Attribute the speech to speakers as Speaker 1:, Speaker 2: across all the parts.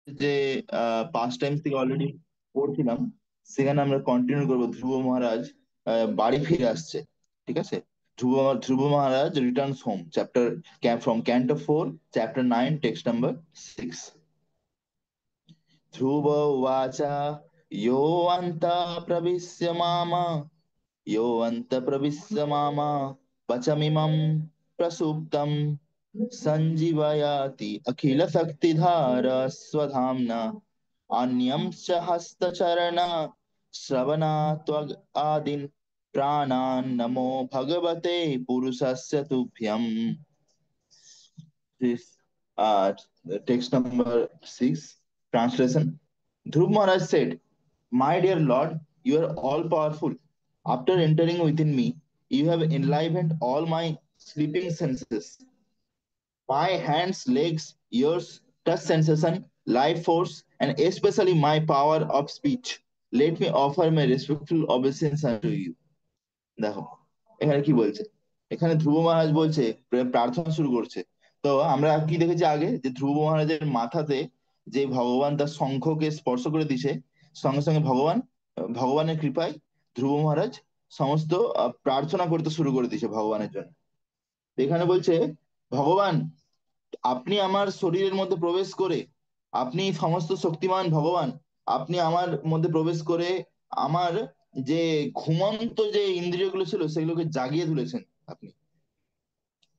Speaker 1: যে past Times থেকে already পড়ছিলাম, সেখানে আমরা কন্টিনিউ করবো। ধ্রুব মহারাজ বাড়ি ফিরে আসছে, ঠিক আছে। Dhruva Maharaj returns home, chapter from canto 4, chapter 9, text number 6। Dhruva উবাচ, यो অন্তঃ প্রবিশ্য মাম, यो অন্তঃ প্রবিশ্য মাম वचमिमं प्रसुप्तं सञ्जीवयति अखिल शक्तिधर स्वधाम्ना अन्यं च हस्तचरण श्रवणात्वग आदीन् प्राणान् नमो भगवते पुरुषस्य तुभ्यम्। This text number 6, translation. Dhruv Maharaj said, "My dear Lord, you are all powerful. After entering within me, you have enlivened all my sleeping senses. My hands, legs, ears, touch sensation, life force, and especially my power of speech. Let me offer my respectful obeisance unto you." দেখো এখানে কি বলছে। এখানে ধ্রুব মহারাজ বলছে, প্রার্থনা শুরু করছে। তো আমরা কি দেখেছি আগে, যে ধ্রুব মহারাজের মাথাতে যে ভগবান তার শঙ্খকে স্পর্শ করে দিছে, সঙ্গে সঙ্গে ভগবানের কৃপায় ধ্রুব মহারাজ সমস্ত প্রার্থনা করতে শুরু করে দিছে ভগবানের জন্য। তো এখানে বলছে, ভগবান আপনি আমার শরীরের মধ্যে প্রবেশ করে, আপনি সমস্ত শক্তিমান ভগবান, আপনি আমার মধ্যে প্রবেশ করে আমার যে ঘুমন্ত যে ইন্দ্রিয়গুলো ছিল সেগুলোকে জাগিয়ে তুলেছেন আপনি,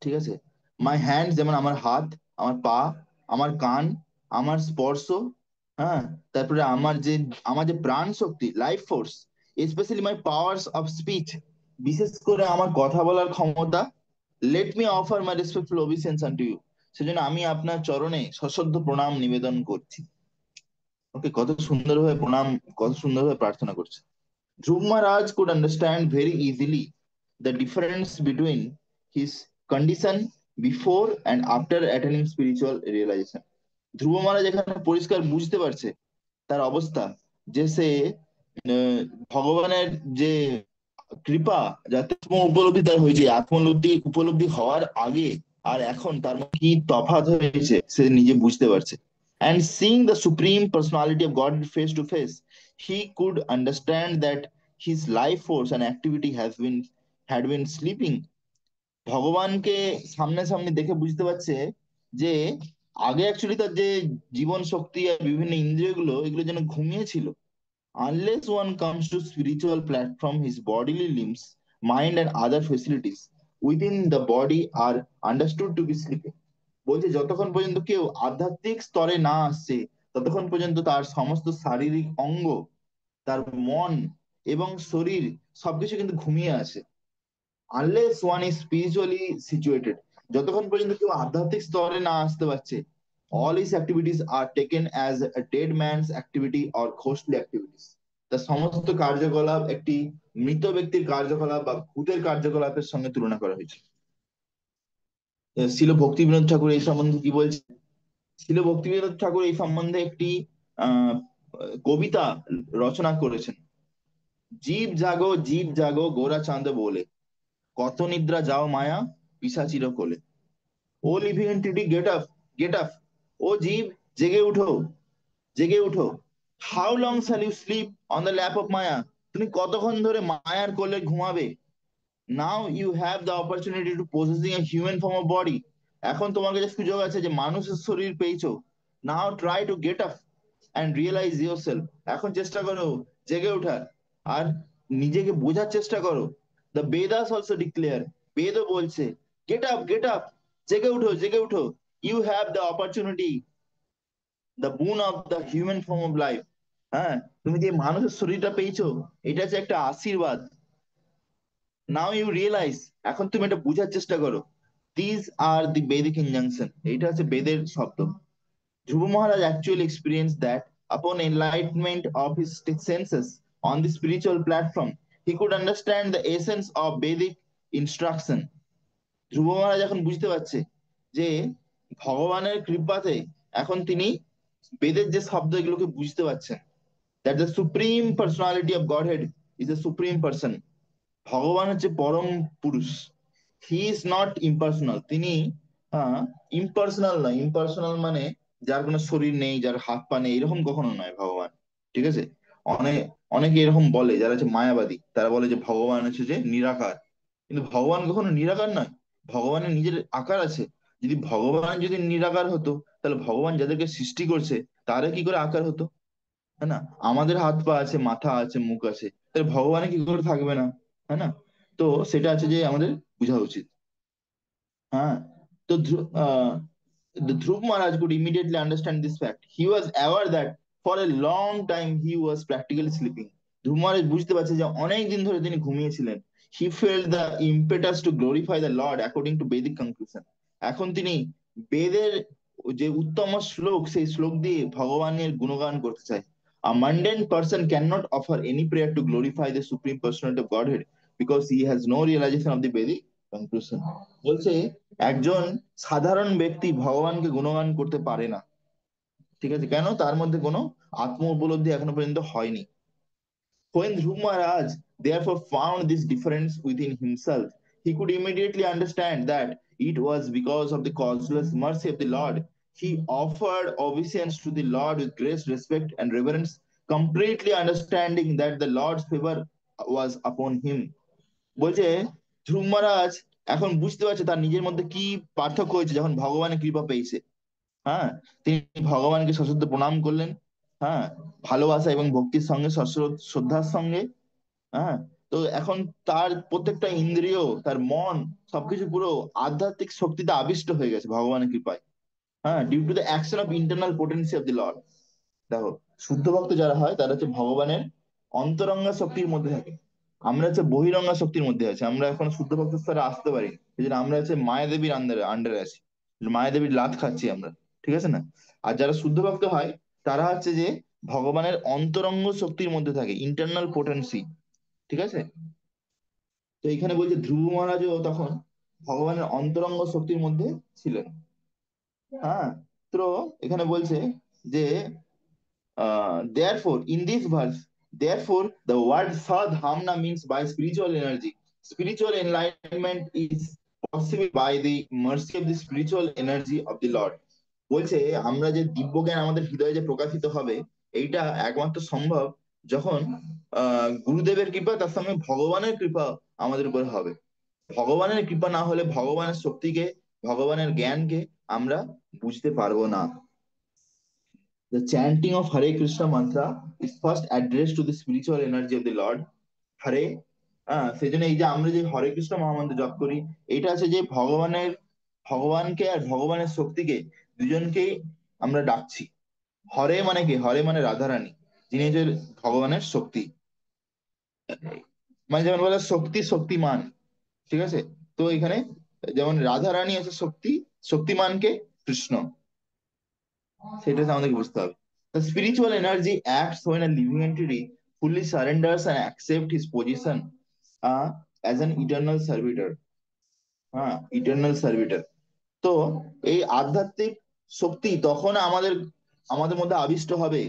Speaker 1: ঠিক আছে। মাই হ্যান্ড, যেমন আমার হাত, আমার পা, আমার কান, আমার স্পর্শ, হ্যাঁ, তারপরে আমার যে প্রাণ শক্তি, life force, specially my powers of speech, বিশেষ করে আমার কথা বলার ক্ষমতা। Let me offer my respectful obeisance unto you, সেজন্য আমি আপনার চরণে সশ্রদ্ধ প্রণাম নিবেদন করছি। ওকে, কত সুন্দরভাবে প্রণাম, কত সুন্দরভাবে প্রার্থনা করছে। ধ্রুব মহারাজ could understand very easily the difference between his condition before and after attaining spiritual realization. ধ্রুব মহারাজ এখানে পরিষ্কার বুঝতে পারছে তার অবস্থা, যে সে আহ, ভগবানের যে কৃপা, যাতে আত্ম উপলব্ধি তার হয়েছে, আত্মলব্ধি উপলব্ধি হওয়ার আগে আর এখন তার মধ্যে কি তফাৎ হয়েছে সে নিজে বুঝতে পারছে। And seeing the supreme personality of God face to face, he could understand that his life force and activity had been sleeping. ভগবানকে সামনে সামনে দেখে বুঝতে পারছে যে আগে অ্যাকচুয়ালি তার যে জীবন শক্তি আর বিভিন্ন ইন্দ্রিয়গুলো, এগুলো যেন ঘুমিয়েছিল। Unless one comes to spiritual platform, his bodily limbs, mind and other facilities within the body are understood to be sleeping. বলছে যতক্ষণ পর্যন্ত কেউ আধ্যাত্মিক স্তরে না আসছে, ততক্ষণ পর্যন্ত তার সমস্ত শারীরিক অঙ্গ, তার মন এবং শরীর সবকিছু কিন্তু ঘুমিয়ে আছে। Unless one is spiritually situated, যতক্ষণ পর্যন্ত কেউ আধ্যাত্মিক স্তরে না আসতে পারছে, all his activities are taken as a dead man's activity or ghostly activities. তার সমস্ত কার্যকলাপ একটি মৃত ব্যক্তির কার্যকলাপ বা ভূতের কার্যকলাপের সঙ্গে তুলনা করা হয়েছে। শিল ভক্তিবিনোদ ঠাকুর এই সম্বন্ধে কি বলছে? শিল ভক্তিবিনোদ ঠাকুর এই সম্বন্ধে একটি আহ কবিতা রচনা করেছেন। জীব জাগো গোরা চাঁদ বলে, কত নিদ্রা যাও মায়া পিশাচির কোলে। O living entity, get up, get up. ও জীব, জেগে উঠো, জেগে উঠো। How long shall you sleep on the lap of Maya, তুমি কতক্ষণ ধরে মায়ার কোলে ঘুমাবে। Now you have the opportunity to possessing a human form of body, এখন তোমার কাছে সুযোগ আছে যে মানুষের শরীর পেয়েছো। Now try to get up and realise your self, এখন চেষ্টা করো জেগে ওঠার আর নিজেকে বোঝার চেষ্টা করো। দ্য বেদাস অলসো ডিক্লেয়ার, বেদও বলছে, গেট আপ, জেগে উঠো, জেগে উঠো। You have the opportunity, the boon of the human form of life. হ্যাঁ, তুমি যে মানুষের শরীরটা পেয়েছো, এটা হচ্ছে একটা আশীর্বাদ। নাও ইউ রিয়েলাইজ, এখন তুমি এটা বোঝার চেষ্টা করো। দিস আর দি বেদিক ইনজাংশন, এইটা হচ্ছে বেদের শব্দ। Dhruva Maharaj actually experienced that upon enlightenment of his senses on the spiritual platform, he could understand the essence of Vedic instruction. ধ্রুব মহারাজ এখন বুঝতে পারছে যে ভগবানের কৃপাতে এখন তিনি বেদের যে শব্দ এগুলোকে বুঝতে পারছেন। That the supreme personality of Godhead is a supreme person. ভগবান হচ্ছে পরম পুরুষ। হি ইজ নট ইম্পার্সোনাল, তিনি ইম্পার্সোনাল নয়। ইম্পার্সোনাল মানে যার কোনো শরীর নেই, যার হাত পা নেই, এরকম কখনো নয় ভগবান। ঠিক আছে? অনেক অনেকে এরকম বলে, যারা হচ্ছে মায়াবাদী, তারা বলে যে ভগবান হচ্ছে যে নিরাকার। কিন্তু ভগবান কখনো নিরাকার নয়। ভগবানের নিজের আকার আছে। যদি ভগবান যদি নিরাকার হতো, তাহলে ভগবান যাদেরকে সৃষ্টি করছে তারা কি করে আকার হতো? তাই না? আমাদের হাত পা আছে, মাথা আছে, মুখ আছে, তাহলে ভগবানের কি করে থাকবে না? তাই না? তো সেটা আছে যে আমাদের বোঝা উচিত। হ্যাঁ। তো the Dhruv Maharaj could immediately understand this fact. He was aware that for a long time he was practically sleeping. ধ্রুব মহারাজ বুঝতে পারছে যে অনেক দিন ধরে তিনি ঘুমিয়েছিলেন। He felt the impetus to glorify the Lord according to Vedic conclusion. এখন তিনি বেদের যে উত্তম শ্লোক, সেই শ্লোক দিয়ে ভগবানের গুণগান করতে চায়। A mundane person cannot offer any prayer to glorify the supreme personality of Godhead because he has no realization of the Vedic conclusion. বলছে একজন সাধারণ ব্যক্তি ভগবানকে গুণগান করতে পারে না। ঠিক আছে? কেন? তার মধ্যে কোনো আত্ম উপলব্ধি এখনো পর্যন্ত হয়নি। When Dhruv Maharaj therefore found this difference within himself, he could immediately understand that it was because of the causeless mercy of the Lord. He offered obeisance to the Lord with great respect and reverence, completely understanding that the Lord's favor was upon him. বলছে ধ্রুব মহারাজ এখন বুঝতে পারছে তার নিজের মধ্যে কি পার্থক্য হয়েছে যখন ভগবানের কৃপা পেয়েছে। হ্যাঁ। তিনি ভগবানকে সশ্রদ্ধ প্রণাম করলেন। হ্যাঁ। ভালোবাসা এবং ভক্তির সঙ্গে শ্রদ্ধার সঙ্গে। হ্যাঁ। তো এখন তার প্রত্যেকটা ইন্দ্রিয়, তার মন, সবকিছু পুরো আধ্যাত্মিক শক্তিতে আবিষ্ট হয়ে গেছে ভগবানের কৃপায়। হ্যাঁ, due to the action of internal potency of the Lord. দেখো, শুদ্ধ ভক্ত যারা হয় তারা হচ্ছে ভগবানের অন্তরঙ্গা শক্তির মধ্যে থাকে। আমরা হচ্ছে বহিরঙ্গা শক্তির মধ্যে আছি, আমরা এখন শুদ্ধ ভক্ত স্তরে আসতে পারি। এই জন্য আমরা হচ্ছে মায়াদেবীর আন্ডারে আছি, মায়াদেবীর লাত খাচ্ছি আমরা। ঠিক আছে না? আর যারা শুদ্ধ ভক্ত হয় তারা হচ্ছে যে ভগবানের অন্তরঙ্গ শক্তির মধ্যে থাকে, ইন্টারনাল পোটেন্সি। ঠিক আছে? তো এখানে বলছে ধ্রুব মহারাজও তখন ভগবানের অন্তরঙ্গ শক্তির মধ্যে ছিলেন। হ্যাঁ। তো এখানে বলছে যে therefore, in this verse, therefore, the word sadhamna means by spiritual energy. Spiritual enlightenment is possible by the mercy of the spiritual energy of the Lord. বলছে আমরা যে দিব্য জ্ঞান আমাদের হৃদয়ে যে প্রকাশিত হবে, এইটা একমাত্র সম্ভব যখন গুরুদেবের কৃপা, তার সঙ্গে ভগবানের কৃপা আমাদের উপর হবে। ভগবানের কৃপা না হলে ভগবানের শক্তিকে, ভগবানের জ্ঞানকে আমরা বুঝতে পারবো না। The chanting of Hare Krishna mantra is first addressed to the spiritual energy of the Lord. Hare, সেই জন্য এই যে আমরা যে হরে কৃষ্ণ মহামন্ত্র জপ করি, এটা আছে যে ভগবানকে আর ভগবানের শক্তিকে দুজনকেই আমরা ডাকছি। হরে মানে কি? হরে মানে রাধারানী, যিনি যে ভগবানের শক্তি। মানে যেমন বলে শক্তি শক্তিমান। ঠিক আছে? তো এখানে যেমন রাধারানী আছে শক্তি, শক্তিমানকে কৃষ্ণ, সেটা হচ্ছে আমাদেরকে বুঝতে হবে। The spiritual energy acts when a living entity fully surrenders and accepts his position uh, as an eternal servitor. হ্যাঁ, ইটার্নাল সার্ভিটার। তো এই আধ্যাত্মিক শক্তি তখন আমাদের আমাদের মধ্যে আবিষ্ট হবে।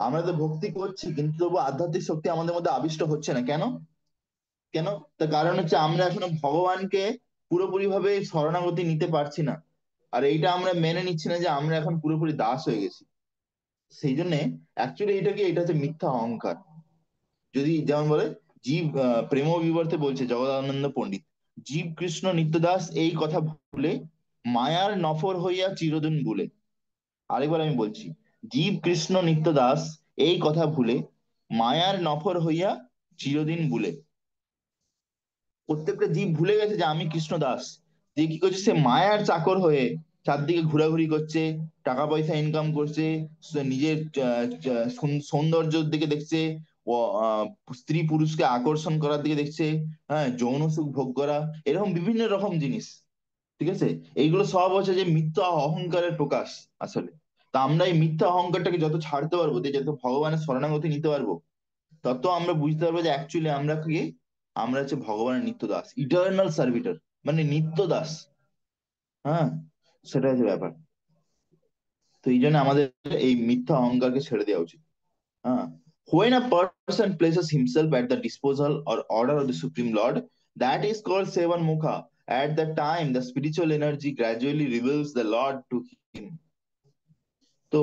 Speaker 1: আমরা তো ভক্তি করছি কিন্তু তবু আধ্যাত্মিক শক্তি আমাদের মধ্যে আবিষ্ট হচ্ছে না। কেন? কেন? তার কারণ হচ্ছে আমরা এখনো ভগবানকে পুরোপুরি ভাবে শরণাগতি নিতে পারছি না। আর এইটা আমরা মেনে নিচ্ছি না যে আমরা এখন পুরোপুরি দাস হয়ে গেছি। সেই জন্য অ্যাকচুয়ালি এটা হচ্ছে মিথ্যা অহংকার। যদি যেমন বলে জীব প্রেম বিবর্তে বলছে জগদানন্দ পণ্ডিত, জীব কৃষ্ণ নিত্যদাস এই কথা ভুলে মায়ার নফর হইয়া চিরদিন ভুলে। আরেকবার আমি বলছি, জীব কৃষ্ণ নিত্যদাস এই কথা ভুলে মায়ার নফর হইয়া চিরদিন ভুলে। প্রত্যেকটা জীব ভুলে গেছে যে আমি কৃষ্ণ দাস। যে কি করছে? সে মায়ার চাকর হয়ে চারদিকে ঘোরাঘুরি করছে, টাকা পয়সা ইনকাম করছে, সে নিজের সৌন্দর্যের দিকে দেখছে, ও স্ত্রী পুরুষকে আকর্ষণ করার দিকে দেখছে। হ্যাঁ, যৌন সুখ ভোগ করা, এরকম বিভিন্ন রকম জিনিস। ঠিক আছে? এইগুলো সব হচ্ছে যে মিথ্যা অহংকারের প্রকাশ আসলে। তা আমরা এই মিথ্যা অহংকারটাকে যত ছাড়তে পারবো, যত ভগবানের শরণাগতি নিতে পারবো, তত আমরা বুঝতে পারবো যে অ্যাকচুয়ালি আমরা কি? আমরা হচ্ছে ভগবানের নিত্য দাস, ইটার্নাল সার্ভিটার, মানে নিত্য দাস। হ্যাঁ, সেটা হচ্ছে ব্যাপার। তো এই জন্য আমাদের এই মিথ্যা অহংকারকে ছেড়ে দেওয়া উচিত। হ্যাঁ। When a person places himself at the disposal or order of the Supreme Lord, that is called Sevan Mukha. At that time, the spiritual energy gradually reveals the Lord to him. তো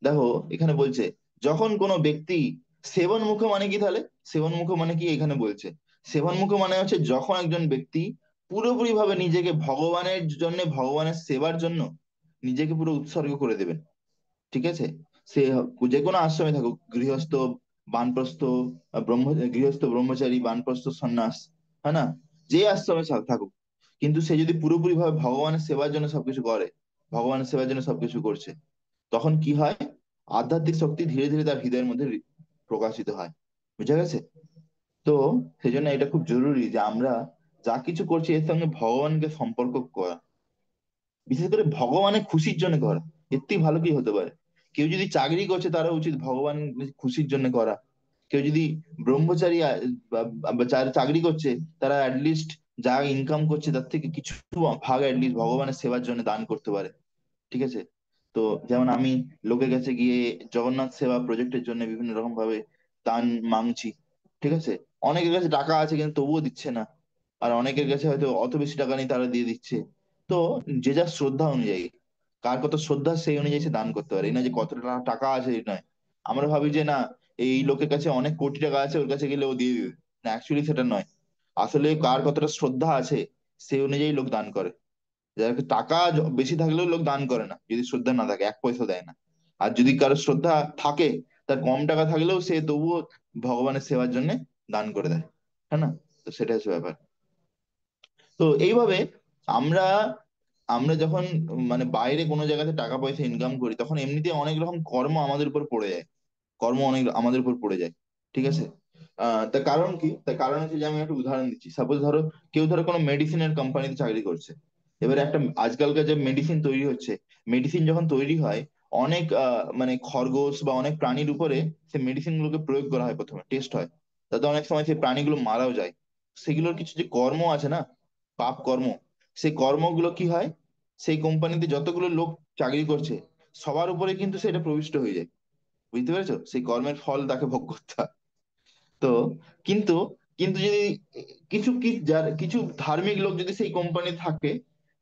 Speaker 1: দেখো, এখানে বলছে যখন কোনো ব্যক্তি সেবনমুখ মানে কি তাহলে? সেবনমুখ মানে কি এখানে বলছে? সেবনমুখ মানে হচ্ছে যখন একজন ব্যক্তি পুরোপুরি ভাবে নিজেকে ভগবানের জন্য, ভগবানের সেবার জন্য নিজেকে পুরো উৎসর্গ করে দেবেন। ঠিক আছে? সে যে কোনো আশ্রমে থাকুক, গৃহস্থ, বানপ্রস্থ, ব্রহ্ম, গৃহস্থ, ব্রহ্মচারী, বানপ্রস্থ, সন্ন্যাস, হ্যাঁ না, যে আশ্রমে থাকুক, কিন্তু সে যদি পুরোপুরি ভাবে ভগবানের সেবার জন্য সবকিছু করে, ভগবানের সেবার জন্য সবকিছু করছে, তখন কি হয়? আধ্যাত্মিক শক্তি ধীরে ধীরে তার হৃদয়ের মধ্যে প্রকাশিত হয়। বুঝা গেছে? তো সেই জন্য এটা খুব জরুরি যে আমরা যা কিছু করছি এর সঙ্গে ভগবানকে সম্পর্ক করা, বিশেষ করে ভগবানের খুশির জন্য করা। এর থেকে ভালো কি হতে পারে? কেউ যদি চাকরি করছে তারা উচিত ভগবান খুশির জন্য করা। কেউ যদি ব্রহ্মচারী বা যারা চাকরি করছে, তারা অ্যাটলিস্ট যা ইনকাম করছে তার থেকে কিছু ভাগ অ্যাটলিস্ট ভগবানের সেবার জন্য দান করতে পারে। ঠিক আছে? তো যেমন আমি লোকের কাছে গিয়ে জগন্নাথ সেবা প্রজেক্টের জন্য বিভিন্ন রকম ভাবে দান মাংছি। ঠিক আছে? অনেকের কাছে টাকা আছে কিন্তু তবুও দিচ্ছে না, আর অনেকের কাছে হয়তো অত বেশি টাকা নেই, তারা দিয়ে দিচ্ছে। তো যে যার শ্রদ্ধা অনুযায়ী, কার কত শ্রদ্ধা সেই অনুযায়ী সে দান করতে পারে, এই না যে কত টাকা আছে এই নয়। আমরা ভাবি যে না, এই লোকের কাছে অনেক কোটি টাকা আছে, ওর কাছে গেলে ও দিয়ে দিবে। না, অ্যাকচুয়ালি সেটা নয়। আসলে কার কতটা শ্রদ্ধা আছে সেই অনুযায়ী লোক দান করে। যার টাকা বেশি থাকলেও লোক দান করে না, যদি শ্রদ্ধা না থাকে এক পয়সা দেয় না। আর যদি কারো শ্রদ্ধা থাকে, তার কম টাকা থাকলেও সে তবুও ভগবানের সেবার জন্য দান করে দেয়। হ্যাঁ না? তো সেটা হচ্ছে ব্যাপার। তো এইভাবে আমরা আমরা যখন মানে বাইরে কোনো জায়গাতে টাকা পয়সা ইনকাম করি, তখন এমনিতে অনেক রকম কর্ম আমাদের উপর পড়ে যায়। কর্ম অনেক আমাদের উপর পড়ে যায়। ঠিক আছে? তার কারণ কি? তার কারণ হচ্ছে যে আমি একটা উদাহরণ দিচ্ছি। সাপোজ ধরো, কেউ ধরো কোনো মেডিসিনের কোম্পানিতে চাকরি করছে। এবারে একটা আজকালকার যে মেডিসিন তৈরি হচ্ছে, মেডিসিন যখন তৈরি হয়, অনেক মানে খরগোশ বা অনেক প্রাণীর উপরে সে মেডিসিন গুলোকে প্রয়োগ করা হয়, প্রথমে টেস্ট হয়। তাতে অনেক সময় সেই প্রাণীগুলো মারাও যায়। সেগুলোর কিছু যে কর্ম আছে না, পাপ কর্ম, সেই কর্মগুলো কি হয়, সেই কোম্পানিতে যতগুলো লোক চাকরি করছে সবার উপরে কিন্তু সেটা প্রবিষ্ট হয়ে যায়। বুঝতে পেরেছো? সেই কর্মের ফল তাকে ভোগ করতে হয়। তো কিন্তু কিন্তু যদি যার কিছু ধার্মিক লোক যদি সেই কোম্পানি থাকে,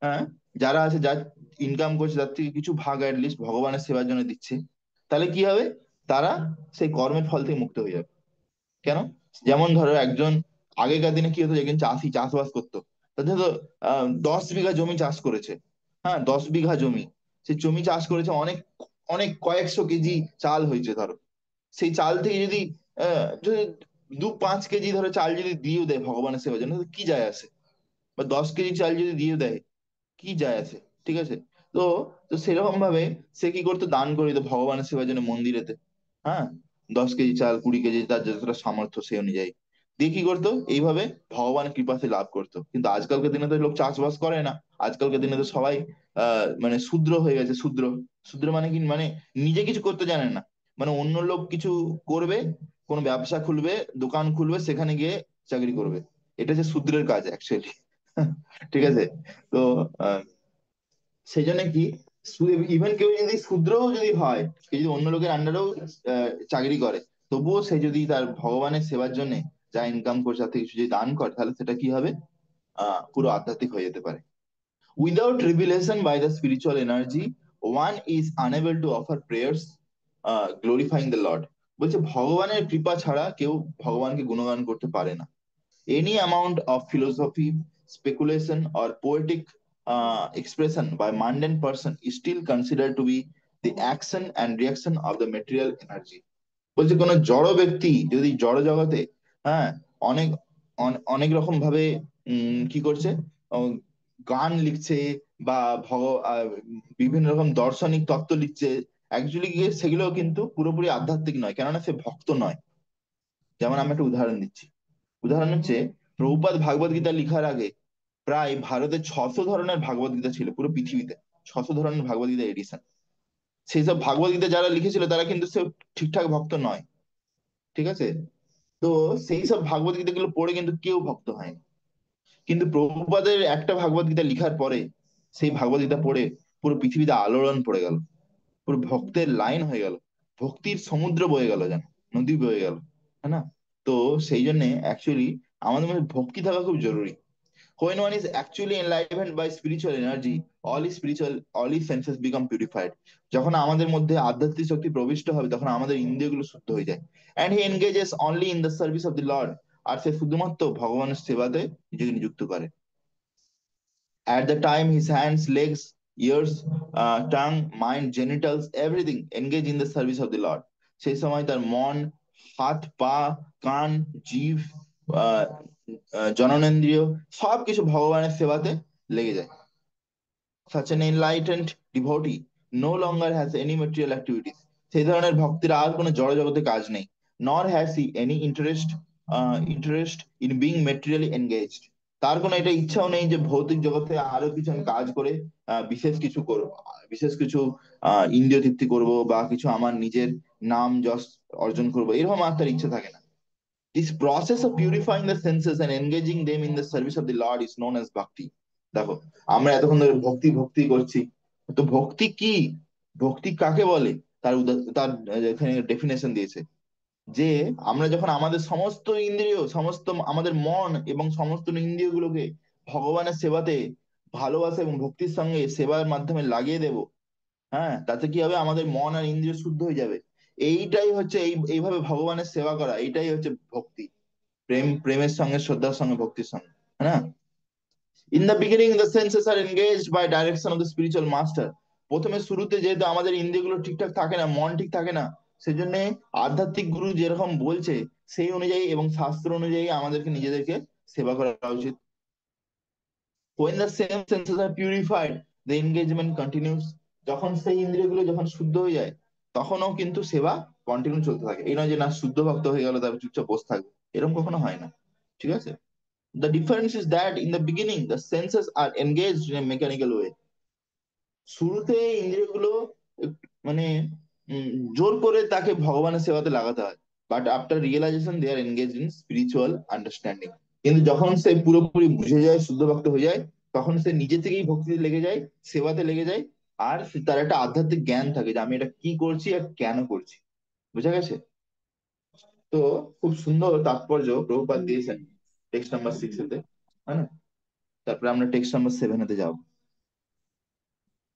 Speaker 1: হ্যাঁ, যারা আছে, যার ইনকাম করছে তার থেকে কিছু ভাগ লিস্ট ভগবানের সেবার জন্য দিচ্ছে, তাহলে কি হবে? তারা সেই কর্মের ফল থেকে মুক্ত হয়ে যাবে। কেন? যেমন ধরো একজন, আগেকার দিনে কি হতো, একজন চাষি চাষবাস করতো। তাদের তো 10 বিঘা জমি চাষ করেছে। হ্যাঁ, 10 বিঘা জমি, সে জমি চাষ করেছে, অনেক অনেক কয়েকশো কেজি চাল হয়েছে ধরো। সেই চাল থেকে যদি 2-5 কেজি ধরো চাল যদি দিয়েও দেয় ভগবানের সেবার জন্য, তো কি যায় আসে? বা 10 কেজি চাল যদি দিয়ে দেয়, কি যায় আসে? ঠিক আছে? তো তো সেরকম ভাবে সে কি করতো, দান করে দিত ভগবানের সেবার জন্য মন্দিরেতে। হ্যাঁ, 10 কেজি চাল, 20 কেজি, তার যতটা সামর্থ্য সেই অনুযায়ী দিয়ে কি করতো, এইভাবে ভগবানের কৃপা সে লাভ করতো। কিন্তু আজকালকার দিনে তো লোক চাষবাস করে না। আজকালকার দিনে তো সবাই মানে শূদ্র হয়ে গেছে। শূদ্র, শূদ্র মানে কি? মানে নিজে কিছু করতে জানে না, মানে অন্য লোক কিছু করবে, কোনো ব্যবসা খুলবে, দোকান খুলবে, সেখানে গিয়ে চাকরি করবে। এটা হচ্ছে শূদ্রের কাজ অ্যাকচুয়ালি। ঠিক আছে? তো আহ, সেই জন্য কি, ইভেন কেউ যদি শূদ্রও যদি হয়, কেউ যদি অন্য লোকের আন্ডারেও চাকরি করে, তবুও সে যদি তার ভগবানের সেবার জন্য যা ইনকাম করছে তার থেকে কিছু যদি দান করে, তাহলে সেটা কি হবে? পুরো আধ্যাত্মিক হয়ে যেতে পারে। Without revelation by the spiritual energy, one is unable to offer prayers glorifying the Lord. বলছে ভগবানের কৃপা ছাড়া কেউ ভগবানকে গুণগান করতে পারে না। Any amount of philosophy, speculation, or poetic expression by mundane person is still considered to be the action and reaction of the material energy. বলছে কোন জড় ব্যক্তি যদি জড় জগতে, হ্যাঁ, অনেক অনেক রকম ভাবে কি করছে, উম, গান লিখছে, বা ভগ আহ, বিভিন্ন রকম দার্শনিক তত্ত্ব লিখছে, অ্যাকচুয়ালি গিয়ে সেগুলো কিন্তু পুরোপুরি আধ্যাত্মিক নয়, কেননা সে ভক্ত নয়। যেমন আমি একটা উদাহরণ দিচ্ছি। উদাহরণ হচ্ছে, প্রভুপাদ ভাগবত গীতা লিখার আগে প্রায় ভারতে 600 ধরনের ভাগবত গীতা ছিল, পুরো পৃথিবীতে 600 ধরনের ভাগবত গীতা এডিশন। সেই সব ভাগবত গীতা যারা লিখেছিল তারা কিন্তু সে ঠিকঠাক ভক্ত নয়। ঠিক আছে? তো সেই সব ভাগবত গীতাগুলো পড়ে কিন্তু কেউ ভক্ত হয়নি। কিন্তু প্রভুপাদের একটা ভাগবত গীতা লিখার পরে, সেই ভাগবত গীতা পড়ে পুরো পৃথিবীতে আলোড়ন পড়ে গেল, পুরো ভক্তের লাইন হয়ে গেল, ভক্তির সমুদ্র বয়ে গেল, যেন নদী বয়ে গেল। হ্যাঁ না? তো সেই জন্য অ্যাকচুয়ালি আমাদের মধ্যে ভক্তি থাকা খুব জরুরি। When one is actually enlivened by spiritual energy, all his senses become purified. যখন আমাদের মধ্যে আধ্যাত্মিক শক্তি প্রবিষ্ট হবে তখন আমাদের ইন্দ্রিয়গুলো শুদ্ধ হয়ে যায়। And he engages only in the service of the Lord, আর সে শুধুমাত্র ভগবানের সেবাতে নিজেকে নিযুক্ত করে। At the time, his hands, legs, ears, tongue, mind, genitals, everything engage in the service of the Lord. সেই সময় তার মন, হাত, পা, কান, জিভ, আহ, জননেন্দ্রিয় সবকিছু ভগবানের সেবাতে লেগে যায়। Such an enlightened devotee no longer has any material activities. সেই ধরনের ভক্তির আর কোনো জড় জগতে কাজ নেই। Nor has he any interest in being materially engaged. তার কোনো এটা ইচ্ছাও নেই যে ভৌতিক জগতে আরো কিছু আমি কাজ করে বিশেষ কিছু করব, বিশেষ কিছু ইন্দ্রিয় তৃপ্তি করব বা কিছু আমার নিজের নাম যশ অর্জন করব, এরকম আর তার ইচ্ছা থাকে না। This process of purifying the senses and engaging them in the service of the Lord is known as bhakti. দেখো, আমরা এতক্ষণ ধরে ভক্তি ভক্তি করছি, তো ভক্তি কি, ভক্তি কাকে বলে, তার এখানে ডেফিনেশন দিয়েছে যে আমরা যখন আমাদের সমস্ত ইন্দ্রিয়, সমস্ত আমাদের মন এবং সমস্ত ইন্দ্রিয়গুলোকে ভগবানের সেবাতে ভালোবাসা এবং ভক্তির সঙ্গে সেবার মাধ্যমে লাগিয়ে দেব, হ্যাঁ, তাতে কি হবে, আমাদের মন আর ইন্দ্রিয় শুদ্ধ হয়ে যাবে। এইটাই হচ্ছে এইভাবে ভগবানের সেবা করা, এইটাই হচ্ছে ভক্তি। প্রেমের সঙ্গে, শ্রদ্ধার সঙ্গে, ভক্তির সঙ্গে, হ্যাঁ না? In the beginning the senses are engaged by direction of the spiritual master. প্রথমে শুরুতে যেহেতু আমাদের ইন্দ্রিয়গুলো ঠিকঠাক থাকে না, মন ঠিক থাকে না, সেজন্য আধ্যাত্মিক গুরু যেরকম বলছে সেই অনুযায়ী এবং শাস্ত্র অনুযায়ী আমাদেরকে নিজেদেরকে সেবা করা উচিত। When the same senses are purified, the engagement continues. যখন সেই ইন্দ্রিয়গুলো যখন শুদ্ধ হয়ে যায় তখনও কিন্তু সেবা কন্টিনিউ চলতে থাকে। এই নয় যে না শুদ্ধ ভক্ত হয়ে গেল তারপর চুপচাপ বসে থাকবে, এরকম কখনো হয় না। ঠিক আছে? The difference is that in the beginning the senses are engaged in a mechanical way. শুরুতে ইন্দ্রিয়গুলো মানে উম, জোর করে তাকে ভগবানের সেবাতে লাগাতে হয়, but after realization they are engage in spiritual understanding. কিন্তু যখন সে পুরোপুরি বুঝে যায়, শুদ্ধ ভক্ত হয়ে যায়, তখন সে নিজে থেকেই ভক্তিতে লেগে যায়, সেবাতে লেগে যায়। আর তার একটা আধ্যাত্মিক জ্ঞান থাকে যে আমি এটা কি করছি আর কেন করছি। বুঝা গেছে? তো খুব সুন্দর তাৎপর্য প্রভুপাদ দিয়েছেন টেক্সট নাম্বার 6 এতে, হ্যাঁ না? তারপরে আমরা টেক্সট নাম্বার 7 এতে যাব।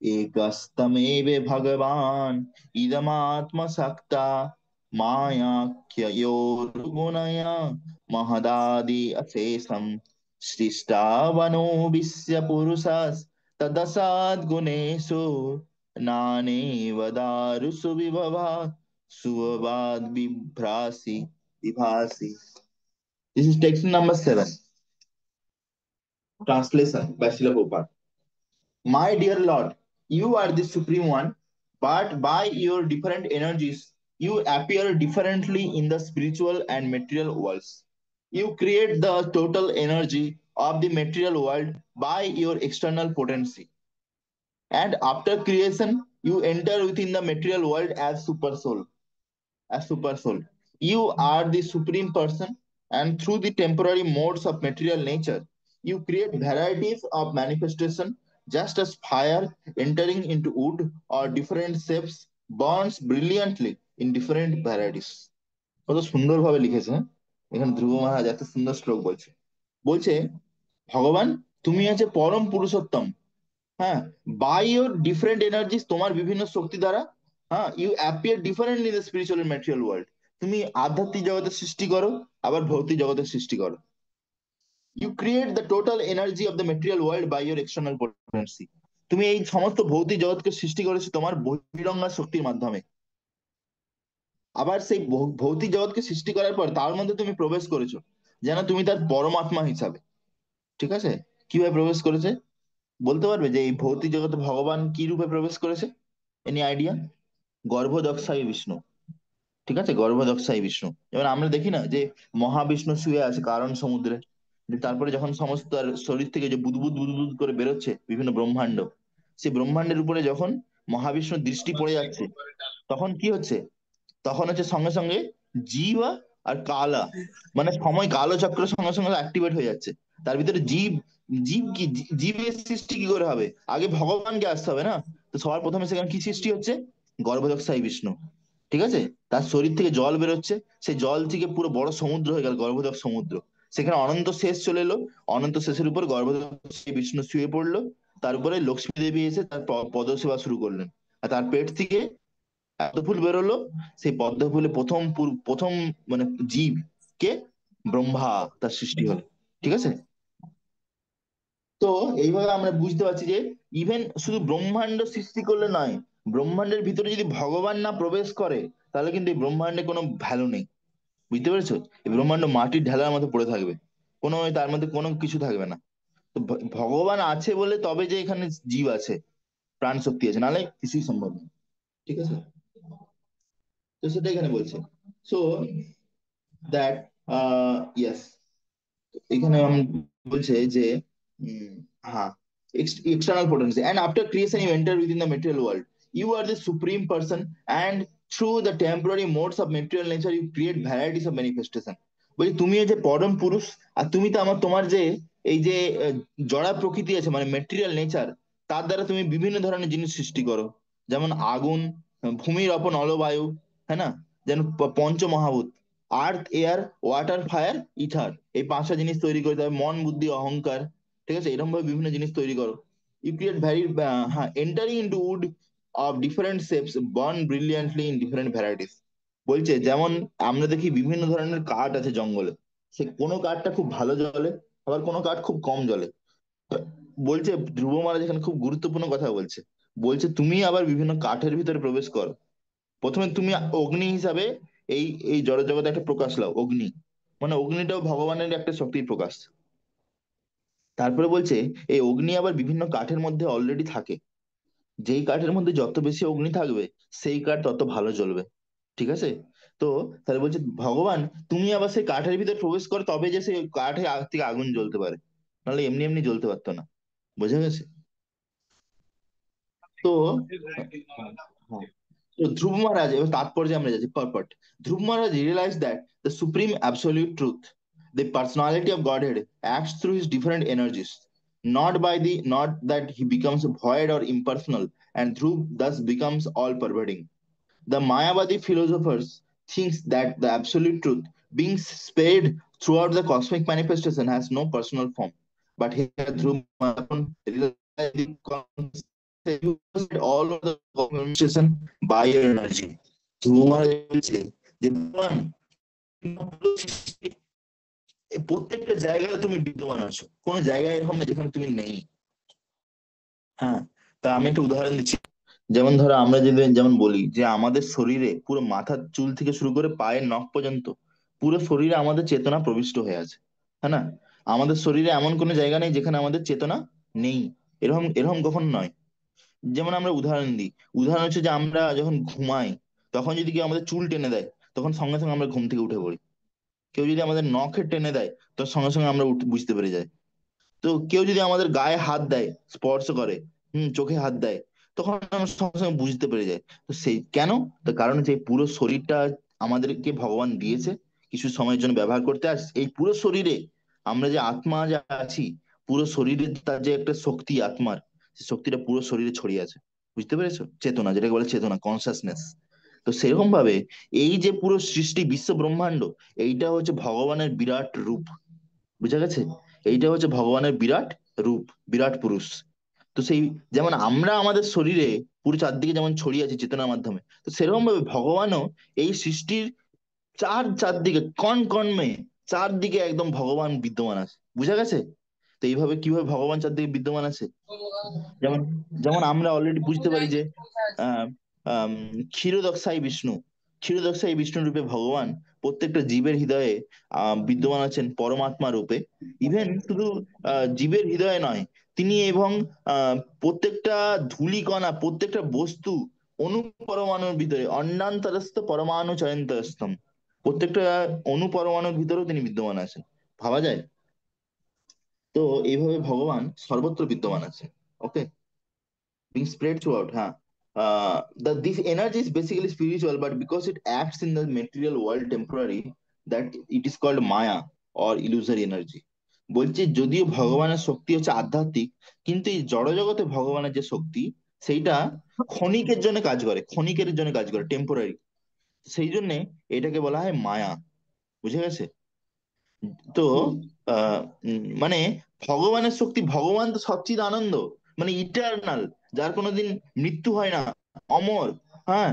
Speaker 1: एकस्तमेव भगवान् इदमात्मसक्ता मायाख्ययोर्गुणया महदादि अशेषम् सृष्टावनो विश्य पुरुषस्तदसाद्गुणेषु नानेव दारुषु विभवा सुववाद् बिभ्रासि विभासि। This is text number 7, translation by Srila Prabhupada. My dear Lord, you are the Supreme One, but by your different energies, you appear differently in the spiritual and material worlds. You create the total energy of the material world by your external potency. And after creation, you enter within the material world as super soul. As super soul. You are the supreme person, and through the temporary modes of material nature, you create varieties of manifestation, just as fire entering into wood or different shapes burns brilliantly in different varieties. কত সুন্দরভাবে লিখেছে, হ্যাঁ? এখানে ধ্রুব মহারাজ এত সুন্দর শ্লোক বলছে, বলছে ভগবান তুমি হচ্ছে পরম পুরুষোত্তম, হ্যাঁ, বাই ইউর ডিফারেন্ট এনার্জিস, তোমার বিভিন্ন শক্তি দ্বারা, হ্যাঁ, you appear differently in the spiritual and material world. তুমি আধ্যাত্মিক জগতের সৃষ্টি করো, আবার ভৌতিক জগতের সৃষ্টি করো। You create the total energy of the material world by your external potency. তুমি এই সমস্ত ভৌতিক জগৎকে সৃষ্টি করেছো তোমার বহিরঙ্গা শক্তির মাধ্যমে। আবার সেই ভৌতিক জগৎকে সৃষ্টি করার পর তার মধ্যে তুমি প্রবেশ করেছো যেন তুমি তার পরমাত্মা হিসাবে। ঠিক আছে? কিভাবে প্রবেশ করেছে বলতে পারবে যে এই ভৌতিক জগতে ভগবান কি রূপে প্রবেশ করেছে? Any idea? গর্ভদক্ষায় বিষ্ণু। ঠিক আছে, গর্ভদক্ষায় বিষ্ণু। যেমন আমরা দেখি না যে মহাবিষ্ণু শুয়ে আছে কারণ সমুদ্রে, তারপরে যখন সমস্ত তার শরীর থেকে যে বুদবুদ বুদবুদ করে বেরোচ্ছে বিভিন্ন ব্রহ্মাণ্ড, সেই ব্রহ্মাণ্ডের উপরে যখন মহাবিষ্ণুর দৃষ্টি পড়ে যাচ্ছে তখন কি হচ্ছে, তখন হচ্ছে সঙ্গে সঙ্গে জীবা আর কালা, মানে সময় কালচক্র সঙ্গে সঙ্গে অ্যাক্টিভেট হয়ে যাচ্ছে। তার ভিতরে জীব, জীব কি জীবের সৃষ্টি কি করে হবে, আগে ভগবানকে আসতে হবে না? তো সবার প্রথমে সেখানে কি সৃষ্টি হচ্ছে? গর্ভদক্ষায় বিষ্ণু। ঠিক আছে, তার শরীর থেকে জল বেরোচ্ছে, সেই জল থেকে পুরো বড় সমুদ্র হয়ে গেল গর্ভদক্ষ সমুদ্র। সেখানে অনন্ত শেষ চলে এলো। অনন্ত শেষের উপর গর্ভদত্ত শ্রী বিষ্ণু শুয়ে পড়লো। তারপরে লক্ষ্মী দেবী এসে তার পদসেবা শুরু করলেন। আর তার পেট থেকে পদ্ম ফুল বেরোলো। সেই পদ্ম ফুলে প্রথম প্রথম মানে জীব কে? ব্রহ্মা, তার সৃষ্টি হলো। ঠিক আছে। তো এইভাবে আমরা বুঝতে পারছি যে ইভেন শুধু ব্রহ্মাণ্ড সৃষ্টি করলে নয়, ব্রহ্মাণ্ডের ভিতরে যদি ভগবান না প্রবেশ করে, তাহলে কিন্তু এই ব্রহ্মাণ্ডে কোনো ভ্যালু নেই। বুঝতে পেরেছো? এই ব্রহ্মাণ্ড মাটির ঢেলার মতো পড়ে থাকবে, কোনো তার মধ্যে কোনো কিছু থাকবে না। তো ভগবান আছে বলে তবে যে এখানে জীব আছে, প্রাণ শক্তি আছে, নাহলে কিছুই সম্ভব না। ঠিক আছে। তো সেটা এখানে বলছে। সো দ্যাট ইয়েস, এখানে বলছে যে উম, হ্যাঁ, external potency and after creation you enter within the material world, you are the supreme person, and through the temporary modes of material nature you create varieties of manifestation। বলছি তুমি এই যে পরম পুরুষ, আর তুমি তো তোমার যে এই যে জড়া প্রকৃতি আছে মানে মেটেরিয়াল নেচার, তার দ্বারা তুমি বিভিন্ন ধরনের জিনিস সৃষ্টি করো। যেমন আগুন, ভূমির অপর নলবায়ু, হ্যাঁ না, যেন পঞ্চমহাভূত, আর্থ, এয়ার, ওয়াটার, ফায়ার, ইথার, এই পাঁচটা জিনিস তৈরি করতে হবে, মন, বুদ্ধি, অহংকার। ঠিক আছে, এরকম ভাবে বিভিন্ন জিনিস তৈরি করো। ইউ ক্রিয়েট ভ্যারি, হ্যাঁ, entering into wood of different shapes burn brilliantly in different varieties. বলছে যেমন আমরা দেখি বিভিন্ন ধরনের কাঠ আছে জঙ্গলে, সে কোনো কাঠটা খুব ভালো জ্বলে, আবার কোনো কাঠ খুব কম জ্বলে। বলছে ধ্রুব মহারাজ এখানে খুব গুরুত্বপূর্ণ কথা বলছে। বলছে তুমি আবার বিভিন্ন কাঠের ভিতরে প্রবেশ করো। প্রথমে তুমি অগ্নি হিসাবে এই এই জড়জগতে একটা প্রকাশ লাও, অগ্নি, মানে অগ্নিটাও ভগবানের একটা শক্তির প্রকাশ। তারপরে বলছে এই অগ্নি আবার বিভিন্ন কাঠের মধ্যে অলরেডি থাকে। যেই কাঠের মধ্যে যত বেশি অগ্নি থাকবে, সেই কাঠ তত ভালো জ্বলবে। ঠিক আছে। তো তাহলে বলছে ভগবান, তুমি আবার সেই কাঠের ভিতরে প্রবেশ করো, তবে যে সেই কাঠে আগ থেকে আগুন জ্বলতে পারে, নাহলে এমনি এমনি জ্বলতে পারতো না। বোঝা গেছে? তো হ্যাঁ, তো ধ্রুব মহারাজ, এবার তাৎপর্যে আমরা যাচ্ছি, purport. Dhruva Maharaj realise that the supreme absolute truth, the personality of Godhead, acts through his different energies, not that he becomes void or impersonal, and Dhruv thus becomes all pervading. The Mayavadi philosophers thinks that the absolute truth, being spread throughout the cosmic manifestation, has no personal form. But here Dhruv realized the concept all of the manifestation by your energy. ধ্রুব মহারাজ বলছে যে ভগবান প্রত্যেকটা জায়গায় তুমি বিদ্যমান আছো, কোনো জায়গায় এরকম না যেখানে তুমি নেই। হ্যাঁ, তা আমি একটা উদাহরণ দিচ্ছি। যেমন ধরো আমরা যদি যেমন বলি যে আমাদের শরীরে পুরো মাথার চুল থেকে শুরু করে পায়ের নখ পর্যন্ত পুরো শরীরে আমাদের চেতনা প্রবিষ্ট হয়ে আছে, হ্যাঁ না? আমাদের শরীরে এমন কোনো জায়গা নেই যেখানে আমাদের চেতনা নেই, এরকম এরকম কখনো নয়। যেমন আমরা উদাহরণ দিই, উদাহরণ হচ্ছে যে আমরা যখন ঘুমাই, তখন যদি কেউ আমাদের চুল টেনে দেয়, তখন সঙ্গে সঙ্গে আমরা ঘুম থেকে উঠে পড়ি। কেউ যদি আমাদের নখে টেনে দেয়, তো সঙ্গে সঙ্গে আমরা বুঝতে পেরে যাই। তো কেউ যদি আমাদের গায়ে হাত দেয়, স্পর্শ করে, চোখে হাত দেয়, তখন আমরা সঙ্গে সঙ্গে বুঝতে পেরে যাই। তো সেই কেন? তো কারণ হচ্ছে এই পুরো শরীরটা আমাদেরকে ভগবান দিয়েছে কিছু সময়ের জন্য ব্যবহার করতে। আর এই পুরো শরীরে আমরা যে আত্মা যা আছি, পুরো শরীরে তার যে একটা শক্তি আত্মার, সেই শক্তিটা পুরো শরীরে ছড়িয়ে আছে। বুঝতে পেরেছো? চেতনা, যেটাকে বলে চেতনা, কনসাসনেস। তো সেরকম ভাবে এই যে পুরো সৃষ্টি বিশ্ব ব্রহ্মাণ্ড, এইটা হচ্ছে ভগবানের বিরাট রূপ। বুঝা গেছে? এইটা হচ্ছে ভগবানের বিরাট রূপ, বিরাট পুরুষ। তো সেই যেমন আমরা আমাদের শরীরে পুরো চারদিকে যেমন ছড়িয়ে আছি চেতনার মাধ্যমে, তো সেরকম ভাবে ভগবানও এই সৃষ্টির চারদিকে কণ কণমে, চারদিকে একদম ভগবান বিদ্যমান আছে। বুঝা গেছে? তো এইভাবে কিভাবে ভগবান চারদিকে বিদ্যমান আছে, যেমন যেমন আমরা অলরেডি বুঝতে পারি যে আহ আম, ক্ষীরোদক্ষাই বিষ্ণু, ক্ষীরোদক্ষাই বিষ্ণু রূপে ভগবান প্রত্যেকটা জীবের হৃদয়ে বিদ্যমান আছেন পরমাত্মা রূপে। ইভেন শুধু জীবের হৃদয়ে নয়, তিনি এবং প্রত্যেকটা ধূলিকণা, প্রত্যেকটা বস্তু, অণু পরমাণুর ভিতরে, অন্যান্তরস্থ পরমাণু চয়ন্তস্তম, প্রত্যেকটা অণু পরমাণুর ভিতরেও তিনি বিদ্যমান আছেন। ভাবা যায়? তো এইভাবে ভগবান সর্বত্র বিদ্যমান আছেন। ওকে, being spread throughout, huh? This energy is basically spiritual, but because it acts in the material world temporary, that it is called Maya or illusory energy. বলছি যদিও ভগবানের শক্তি হচ্ছে আধ্যাত্মিক, কিন্তু এই জড়জগতে ভগবানের যে শক্তি, সেইটা ক্ষণিকের জন্য কাজ করে, ক্ষণিকের জন্য কাজ করে, টেম্পোরারি। সেই জন্য এটাকে বলা হয় মায়া। বুঝে গেছে? তো মানে ভগবানের শক্তি, ভগবান তো সচ্চিদ আনন্দ, মানে ইটারনাল, যার কোনোদিন মৃত্যু হয় না, অমর। হ্যাঁ।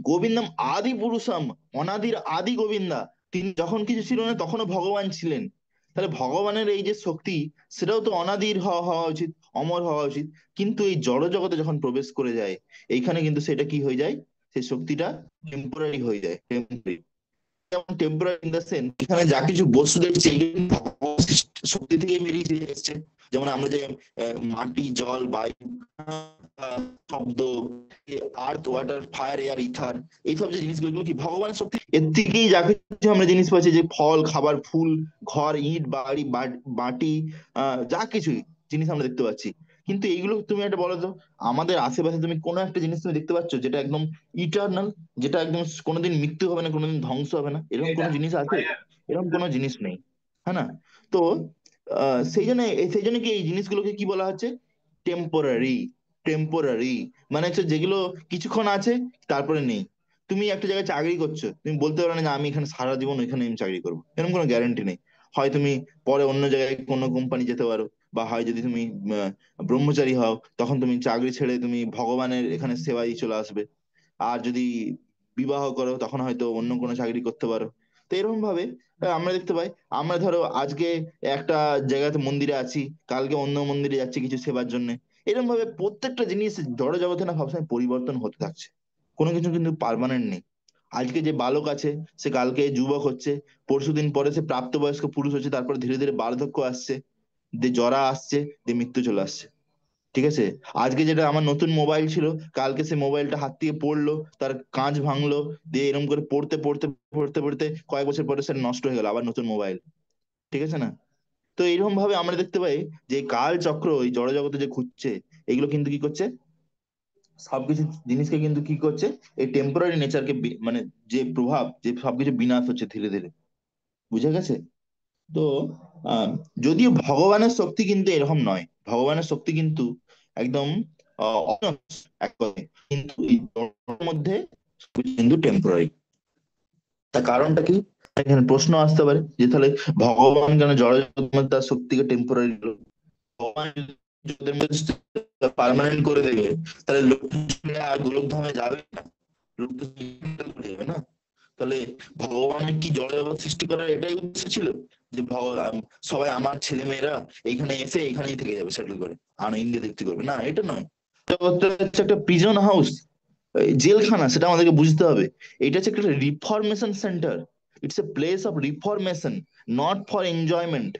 Speaker 1: গোবিন্দম আদি পুরুষম, অনাদির আদি গোবিন্দা। তিনি যখন কিছু ছিল না তখনও ভগবান ছিলেন। তাহলে ভগবানের এই যে শক্তি, সেটাও তো অনাদির হওয়া হওয়া উচিত, অমর হওয়া উচিত। কিন্তু এই জড় জগতে যখন প্রবেশ করে যায়, এইখানে কিন্তু সেটা কি হয়ে যায়, সেই শক্তিটা টেম্পোরারি হয়ে যায়, টেম্পোরারি। যেমন টেম্পোরারি ইন দ্য সেন্স, এখানে যা কিছু বস্তু দেখছি এগুলো কিন্তু ভগবত শক্তি থেকে বেরিয়ে এসছে। যেমন আমরা যে মাটি, জল, বায়ু, শব্দ, আর্থ, ওয়াটার, ফায়ার, এয়ার, ইথার, এইসব যে জিনিসগুলো, এগুলো কি ভগবানের শক্তি? এর থেকেই যা কিছু আমরা জিনিস পাচ্ছি, যে ফল, খাবার, ফুল, ঘর, ইট, বাড়ি, মাটি, যা কিছুই জিনিস আমরা দেখতে পাচ্ছি। কিন্তু এইগুলো তুমি একটা বলো তো, আমাদের আশেপাশে তুমি কোনো একটা জিনিস তুমি দেখতে পাচ্ছ যেটা একদম ইটার্নাল, যেটা একদম কোনোদিন মৃত্যু হবে না, কোনোদিন ধ্বংস হবে না, এরকম কোনো জিনিস আছে? এরকম কোনো জিনিস নেই, হ্যাঁ না? তো সেই জন্য কি এই জিনিসগুলোকে কি বলা হচ্ছে, টেম্পোরারি। টেম্পোরারি মানে হচ্ছে যেগুলো কিছুক্ষণ আছে, তারপরে নেই। তুমি একটা জায়গায় চাকরি করছো, তুমি বলতে পারো না যে আমি এখানে সারা জীবন ওইখানে আমি চাকরি করবো, এরকম কোনো গ্যারান্টি নেই। হয় তুমি পরে অন্য জায়গায় কোনো কোম্পানি যেতে পারো, বা হয় যদি তুমি ব্রহ্মচারী হও, তখন তুমি চাকরি ছেড়ে তুমি ভগবানের এখানে সেবায় চলে আসবে। আর যদি বিবাহ করো, তখন হয়তো অন্য কোনো চাকরি করতে পারো। তো এরকম ভাবে আমরা দেখতে পাই, আমরা ধরো আজকে একটা জায়গাতে মন্দিরে আছি, কালকে অন্য মন্দিরে যাচ্ছি কিছু সেবার জন্য। এরকম ভাবে প্রত্যেকটা জিনিস জড় জগতে না সবসময় পরিবর্তন হতে থাকছে, কোনো কিছু কিন্তু পার্মানেন্ট নেই। আজকে যে বালক আছে, সে কালকে যুবক হচ্ছে, পরশুদিন পরে সে প্রাপ্তবয়স্ক পুরুষ হচ্ছে, তারপরে ধীরে ধীরে বার্ধক্য আসছে, দিয়ে জরা আসছে, দিয়ে মৃত্যু চলে আসছে। ঠিক আছে? আজকে যেটা আমার নতুন মোবাইল ছিল, কালকে সে মোবাইলটা হাত থেকে পড়লো, তার কাঁচ ভাঙলো, দিয়ে এরকম করে পড়তে পড়তে পড়তে পড়তে কয়েক বছর পরে সেটা নষ্ট হয়ে গেল, আবার নতুন মোবাইল। ঠিক আছে না? তো এইরকম ভাবে আমরা দেখতে পাই যে এই কাল চক্র, এই জড়জগতে যে ঘুরছে, এগুলো কিন্তু কি করছে, সবকিছু জিনিসকে কিন্তু কি করছে, এই টেম্পোরারি নেচারকে, মানে যে প্রভাব, যে সবকিছু বিনাশ হচ্ছে ধীরে ধীরে। বুঝে গেছে? তো আহ, যদিও ভগবানের শক্তি কিন্তু এরকম নয়, ভগবানের শক্তি কিন্তু একদম এক কথায়, কিন্তু এই জড়ের মধ্যে সবকিছু কিন্তু টেম্পোরারি। তার কারণটা কি? এখানে প্রশ্ন আসতে পারে যে তাহলে ভগবান কেন জড় জগতের মধ্যে তার শক্তিকে টেম্পোরারি, ভগবান জগতের মধ্যে পার্মানেন্ট করে দেবে, তাহলে লোক আর গোলক ধামে যাবে না, লোক তো চলে যাবে না। তাহলে ভগবানের কি জড়জগৎ সৃষ্টি করার এটাই উদ্দেশ্য ছিল, যে সবাই আমার ছেলে মেয়েরা এখানে এসে এখানেই থেকে যাবে, সেটেল করে আনন্দ দেখতে করবে? না, এটা নয়। জগৎটা হচ্ছে একটা প্রিজন হাউস, জেলখানা, সেটা আমাদেরকে বুঝতে হবে। এটা হচ্ছে একটা reformation centre. It's a place of reformation, not for enjoyment.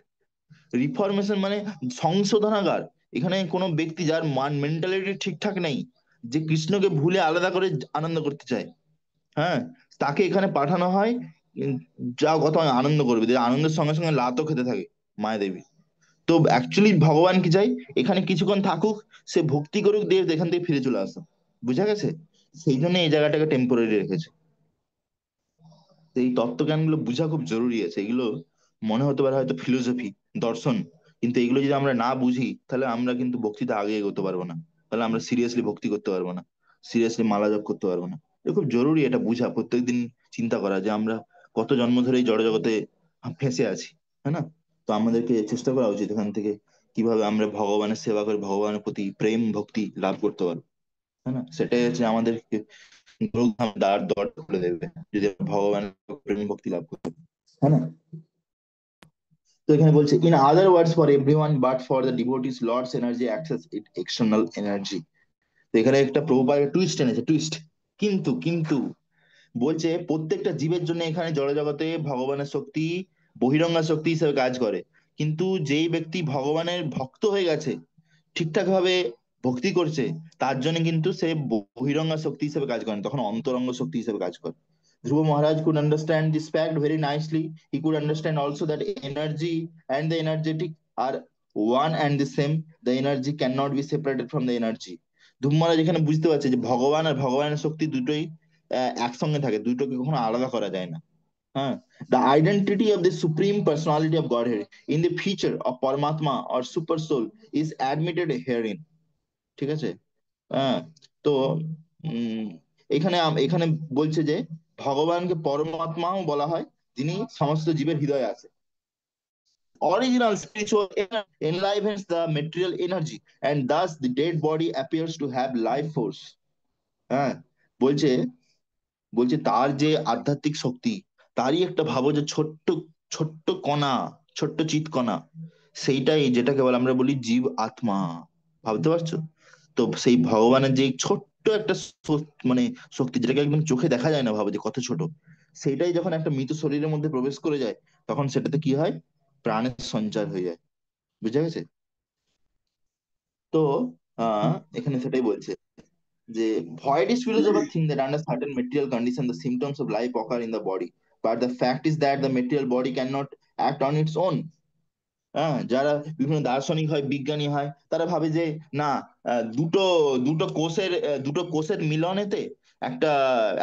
Speaker 1: Reformation মানে সংশোধনাগার। এখানে কোনো ব্যক্তি যার মেন্টালিটি ঠিকঠাক নেই, যে কৃষ্ণকে ভুলে আলাদা করে আনন্দ করতে চায়, হ্যাঁ, তাকে এখানে পাঠানো হয়। উম, যা কত আনন্দ করবে, দিয়ে আনন্দের সঙ্গে সঙ্গে লাতও খেতে থাকে মায়াদেবী। তো অ্যাকচুয়ালি ভগবান কি চাই, এখানে কিছুক্ষণ থাকুক, সে ভক্তি করুক, দিয়ে এখান থেকে ফিরে চলে আসো। বুঝা গেছে? সেই জন্য এই জায়গাটাকে টেম্পোরারি রেখেছে। তো এই তত্ত্বজ্ঞানগুলো বোঝা খুব জরুরি আছে। এগুলো মনে হতে পারে হয়তো ফিলোসফি, দর্শন, কিন্তু এগুলো যদি আমরা না বুঝি, তাহলে আমরা কিন্তু ভক্তিতে আগে এগোতে পারবো না। তাহলে আমরা সিরিয়াসলি ভক্তি করতে পারবো না, সিরিয়াসলি মালা জপ করতে পারবো না। এটা খুব জরুরি, এটা বুঝা, প্রত্যেকদিন চিন্তা করা যে আমরা কত জন্ম ধরে এই জড়জগতে ফেঁসে আছি, হ্যাঁ না? তো আমাদেরকে চেষ্টা করা উচিত এখান থেকে কিভাবে আমরা ভগবানের সেবা করে ভগবানের প্রতি প্রেম ভক্তি লাভ করতে পারবো, হ্যাঁ না? সেটাই হচ্ছে আমাদের দ্বার দর খুলে দেবে, যদি আমরা ভগবানের প্রেম ভক্তি লাভ করি, হ্যাঁ না? তো এখানে বলছে, in other words, for everyone but for the devotees Lord's energy access it external energy. তো এখানে একটা প্রভুপাদ টুইস্ট এনেছে, টুইস্ট। কিন্তু বলছে প্রত্যেকটা জীবের জন্য এখানে জড়জগতে ভগবানের শক্তি বহিরঙ্গা শক্তি হিসেবে কাজ করে। কিন্তু যেই ব্যক্তি ভগবানের ভক্ত হয়ে গেছে, ঠিকঠাক ভাবে ভক্তি করছে, তার জন্য কিন্তু সে বহিরঙ্গা শক্তি হিসেবে কাজ করে না, তখন অন্তরঙ্গ শক্তি হিসেবে কাজ করে। Dhruva Maharaj could understand this fact very nicely. He could understand also that energy and the energetic are one and the same. The energy cannot be separated from the energy. ধ্রুব মহারাজ এখানে বুঝতে পারছে যে ভগবান আর ভগবানের শক্তি দুটোই একসঙ্গে থাকে, দুটোকে কখনো আলাদা করা যায় না। হ্যাঁ, the identity of the supreme personality of Godhead in the feature of Paramatma or super soul is admitted herein. ঠিক আছে? হ্যাঁ। তো উম এখানে বলছে যে ভগবানকে পরমাত্মাও বলা হয়, যিনি সমস্ত জীবের হৃদয়ে আছে। original spiritual enlivens the material energy, and thus the dead body appears to have life force. হ্যাঁ, বলছে বলছে তার যে আধ্যাত্মিক শক্তি, তারই একটা ভাবো যে ছোট্ট ছোট্ট কণা, ছোট্ট চিৎ কণা, সেইটাই যেটাকে বলে আমরা বলি জীব আত্মা। ভাবতে পারছো? তো সেই ভগবানের যে ছোট্ট একটা মানে শক্তি, যেটাকে একদম চোখে দেখা যায় না, ভাবো যে কত ছোট, সেইটাই যখন একটা মৃত শরীরের মধ্যে প্রবেশ করে যায়, তখন সেটাতে কি হয়? প্রাণের সঞ্চার হয়ে যায়। বুঝা গেছে? তো এখানে সেটাই বলছে যে void is philosopher think that under certain material condition the symptoms of life occur in the body, but the fact is that the material body cannot act on its own. হ্যাঁ, যারা বিভিন্ন দার্শনিক হয়, বিজ্ঞানী হয়, তারা ভাবে যে না, দুটো দুটো কোষের দুটো কোষের মিলনেতে একটা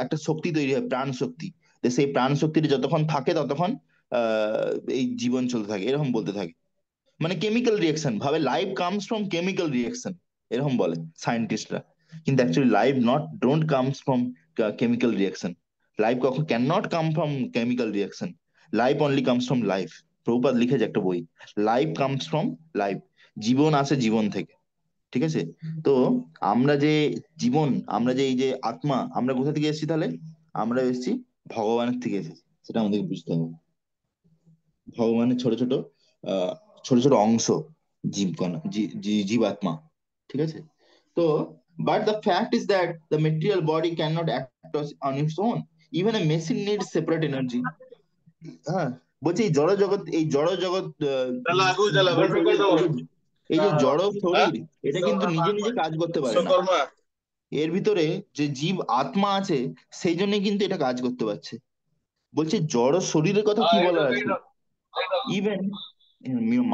Speaker 1: একটা শক্তি তৈরি হয়, প্রাণ শক্তি। যে সেই প্রাণ শক্তিটা যতক্ষণ থাকে ততক্ষণ আহ এই জীবন চলতে থাকে, এরকম বলতে থাকে। মানে কেমিক্যাল রিয়েকশন ভাবে, life comes from chemical reaction, এরকম বলে সায়েন্টিস্টরা। কিন্তু actually life not don't comes from chemical reaction. Life কখন can not come from chemical reaction. Life only comes from life. Prabhupada লিখেছে একটা বই, লাইফ কামস ফ্রম লাইফ। জীবন আসে জীবন থেকে। ঠিক আছে? তো আমরা যে জীবন, আমরা যে এই যে আত্মা, আমরা কোথা থেকে এসেছি তাহলে? আমরা এসেছি ভগবানের থেকে এসেছি, সেটা আমাদেরকে বুঝতে হবে। ভগবানের ছোট ছোট আহ ছোট ছোট অংশ, জীবকণা, জীবাত্মা। ঠিক আছে? তো but the fact is that the material body can not act on its own, even a machine needs separate energy. হ্যাঁ, বলছে এই জড় জগৎ, এই জড় জগৎ
Speaker 2: चला आगू चला
Speaker 1: বলছে
Speaker 2: बैठो कौन
Speaker 1: এই যে জড়
Speaker 2: हाँ
Speaker 1: শরীর, এটা কিন্তু নিজে নিজে কাজ করতে পারে না।
Speaker 2: विश्वकर्मा
Speaker 1: এর ভিতরে যে জীব আত্মা আছে, সেই জন্যই কিন্তু এটা কাজ করতে পারছে। বলছে জড় শরীরের কথা
Speaker 2: हाँ
Speaker 1: কি
Speaker 2: एडो
Speaker 1: বলার আছে?
Speaker 2: एडो
Speaker 1: ইভেন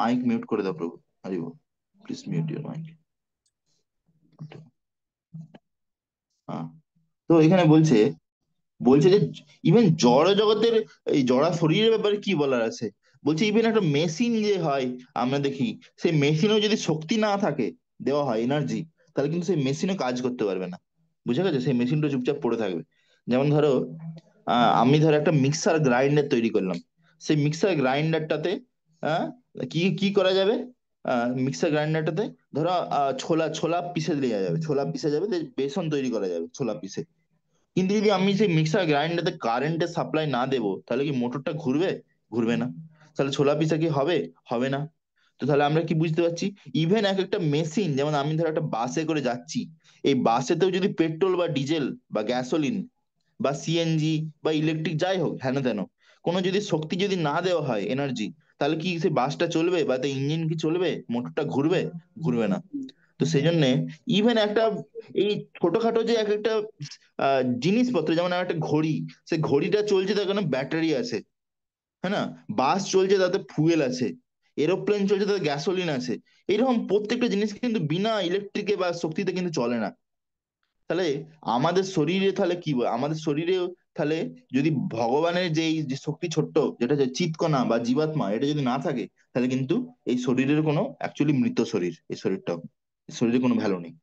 Speaker 1: মাইক মিউট করে দাও প্রভু, হরি বল, প্লিজ মিউট ইউর মাইক। হ্যাঁ, তো এখানে বলছে, বলছে যে ইভেন জড় জগতের এই জড়া শরীরের ব্যাপারে কি বলার আছে? বলছে ইভেন একটা মেশিন যে হয়, আমরা দেখি, সেই মেশিনেও যদি শক্তি না থাকে, দেওয়া হয় এনার্জি, তাহলে কিন্তু সেই মেশিনও কাজ করতে পারবে না। বুঝে গেছে? সেই মেশিনটা চুপচাপ পড়ে থাকবে। যেমন ধরো, আমি ধরো একটা মিক্সার গ্রাইন্ডার তৈরি করলাম, সেই মিক্সার গ্রাইন্ডারটাতে আহ কি কি করা যাবে? মিক্সার গ্রাইন্ডারটাতে ধরো ছোলা ছোলা পিষে দেওয়া যাবে, ছোলা পিষে যাবে, দিয়ে বেসন তৈরি করা যাবে ছোলা পিষে। কিন্তু যদি আমি সেই মিক্সার গ্রাইন্ডারে কারেন্টের সাপ্লাই না দেবো, তাহলে কি মোটরটা ঘুরবে? ঘুরবে না। তাহলে ছোলা পিসা কি হবে? হবে না। তো তাহলে আমরা কি বুঝতে পারছি? ইভেন এক একটা মেশিন, যেমন আমি ধর একটা বাসে করে যাচ্ছি, এই বাসেতেও যদি পেট্রোল বা ডিজেল বা গ্যাসোলিন বা সিএনজি বা ইলেকট্রিক যাই হোক, হেন তেন, কোনো যদি শক্তি যদি না দেওয়া হয়, এনার্জি, তাহলে কি সেই বাসটা চলবে বা তার ইঞ্জিন কি চলবে? মোটরটা ঘুরবে? ঘুরবে না। তো সেই জন্য ইভেন একটা এই ছোটখাটো যে এক একটা জিনিসপত্র, যেমন একটা ঘড়ি, সে ঘড়িটা চলছে তার কারণে ব্যাটারি আছে। হ্যাঁ না? বাস চলছে তাতে ফুয়েল আছে, এরোপ্লেন চলছে তাতে গ্যাসোলিন আছে। এরকম প্রত্যেকটা জিনিস কিন্তু বিনা ইলেকট্রিকে বা শক্তিতে কিন্তু চলে না। তাহলে আমাদের শরীরে তাহলে কি আমাদের শরীরেও তাহলে যদি ভগবানের যে এই যে শক্তি ছোট্ট, যেটা যে চিৎকণা বা জীবাত্মা, এটা যদি না থাকে, তাহলে কিন্তু এই শরীরের কোনো অ্যাকচুয়ালি মৃত শরীর, এই শরীরটাও, এই শরীরে কোনো ভ্যালু নেই।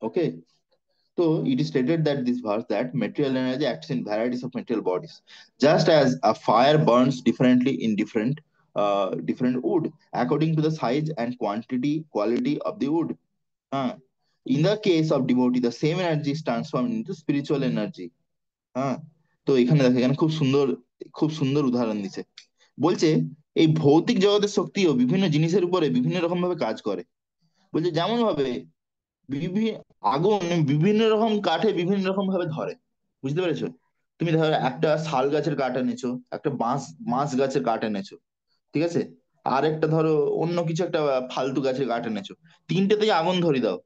Speaker 1: ওকে? So it is stated that this verse that material energy acts in varieties of material bodies, just as a fire burns differently in different wood according to the size and quality of the wood. Uh, in the case of devotee, the same energy is transformed into spiritual energy. হ্যাঁ, তো এখানে দেখো, এখানে খুব সুন্দর উদাহরণ দিছে। বলছে এই ভৌতিক জগতের শক্তিও বিভিন্ন জিনিসের উপরে বিভিন্ন রকম ভাবে কাজ করে। বলছে যেমন ভাবে বিভিন্ন আগুন বিভিন্ন রকম কাঠে বিভিন্ন রকম ভাবে ধরে। বুঝতে পেরেছো? তুমি ধরো একটা শাল গাছের কাঠ এনেছো, একটা বাঁশ বাঁশ গাছের কাঠ এনেছো, ঠিক আছে? আর একটা ধরো অন্য কিছু একটা ফালতু গাছের কাঠ এনেছো, তিনটেতেই আগুন ধরিয়ে দাও।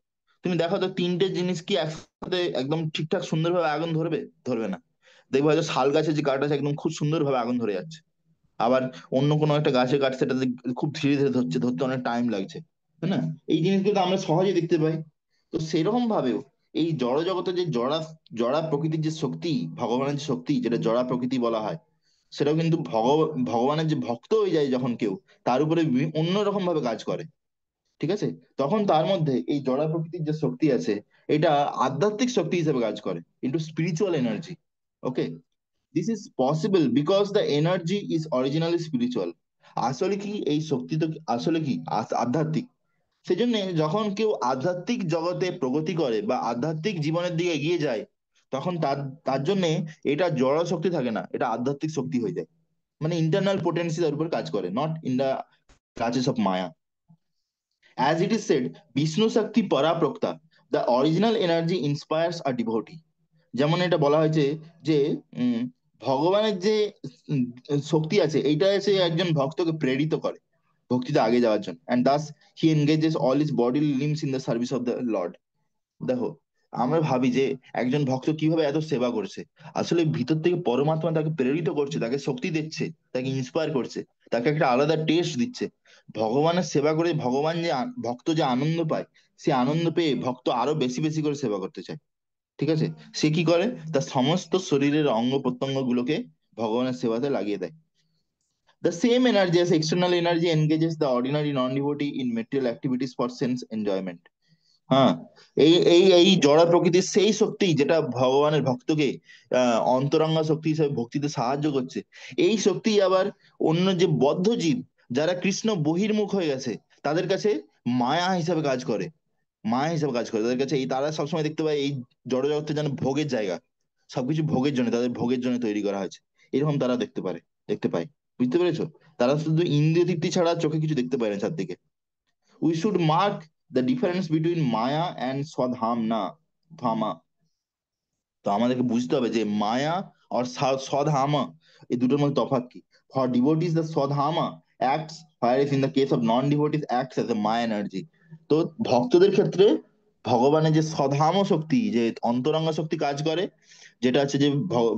Speaker 1: তুমি দেখো তো তিনটে জিনিস কি একসাথে একদম ঠিকঠাক সুন্দরভাবে আগুন ধরবে? ধরবে না। দেখবে হয়তো শাল গাছের যে কাঠ আছে একদম খুব সুন্দরভাবে আগুন ধরে যাচ্ছে, আবার অন্য কোনো একটা গাছের কাঠ সেটাতে খুব ধীরে ধীরে ধরছে, ধরতে অনেক টাইম লাগছে। তাই না? এই জিনিসগুলো তো আমরা সহজে দেখতে পাই। তো সেরকম ভাবেও এই জড় জগতে যে জড়া জড়া প্রকৃতির যে শক্তি, ভগবানের যে শক্তি, যেটা জড়া প্রকৃতি বলা হয়, সেটাও কিন্তু ভগবানের যে ভক্ত হয়ে যায় যখন কেউ, তার উপরে অন্যরকম ভাবে কাজ করে। ঠিক আছে? তখন তার মধ্যে এই জড়া প্রকৃতির যে শক্তি আছে, এটা আধ্যাত্মিক শক্তি হিসেবে কাজ করে, into spiritual energy. Okay? This is possible because the energy is originally spiritual. আসলে কি এই শক্তি তো আসলে কি আধ্যাত্মিক। সেজন্য যখন কেউ আধ্যাত্মিক জগতে প্রগতি করে বা আধ্যাত্মিক জীবনের দিকে এগিয়ে যায়, তখন তার তার জন্য এটা জড় শক্তি থাকে না, এটা আধ্যাত্মিক শক্তি হয়ে যায়। মানে ইন্টারনাল পোটেন্সি তার উপর কাজ করে, not in the clutches of Maya. As it is said, Vishnu শক্তি পরাপ্রক্তা, the original energy inspires a devotee. যেমন এটা বলা হয়েছে যে উম, ভগবানের যে উম, শক্তি আছে, এইটা এসে একজন ভক্তকে প্রেরিত করে ভক্তিতে আগে যাওয়ার জন্য, and thus he engages all his body limbs in the service of the lord. দেখো, আমরা ভাবি যে একজন ভক্ত কিভাবে এত সেবা করছে, আসলে ভিতর থেকে পরমাত্মা তাকে প্রেরিত করছে, তাকে শক্তি দিচ্ছে, তাকে ইন্সপায়ার করছে, তাকে একটা আলাদা টেস্ট দিচ্ছে। ভগবানের সেবা করে ভগবান যে ভক্ত যে আনন্দ পায়, সে আনন্দ পেয়ে ভক্ত আরো বেশি বেশি করে সেবা করতে চায়। ঠিক আছে, সে কি করে, তার সমস্ত শরীরের অঙ্গ প্রত্যঙ্গ গুলোকে ভগবানের সেবাতে লাগিয়ে দেয়। The same energy as external energy engages the ordinary non-devotee in material activities for sense enjoyment. হ্যাঁ, এই এই এই জড় প্রকৃতির সেই শক্তি যেটা ভগবানের ভক্তকে অন্তরঙ্গ শক্তি হিসেবে ভক্তিতে সাহায্য করছে, এই শক্তি আবার অন্য যে বদ্ধ জীব, যারা কৃষ্ণ বহির্মুখ হয়ে গেছে, তাদের কাছে মায়া হিসাবে কাজ করে। মায়া হিসাবে কাজ করে তাদের কাছে, এই তারা সবসময় দেখতে পায় এই জড় জগৎটা যেন ভোগের জায়গা, সবকিছু ভোগের জন্য, তাদের ভোগের জন্য তৈরি করা হয়েছে, এরকম তারা দেখতে পায়। বুঝতে পেরেছো? তারা শুধু ইন্দ্রিয় তৃপ্তি ছাড়া চোখে কিছু দেখতে পায় না চারদিকে। We should mark the difference between maya and স্বধামনা ধামা। তো আমাদেরকে বুঝতে হবে যে মায়া আর স্বধামা, এই দুটোর মধ্যে তফাৎ কি। For devotees the svadhama acts, whereas in the case of non devotees acts as a maya energy। তো ভক্তদের ক্ষেত্রে ভগবানের যে স্বধাম শক্তি, যে অন্তরঙ্গ শক্তি কাজ করে, যেটা হচ্ছে যে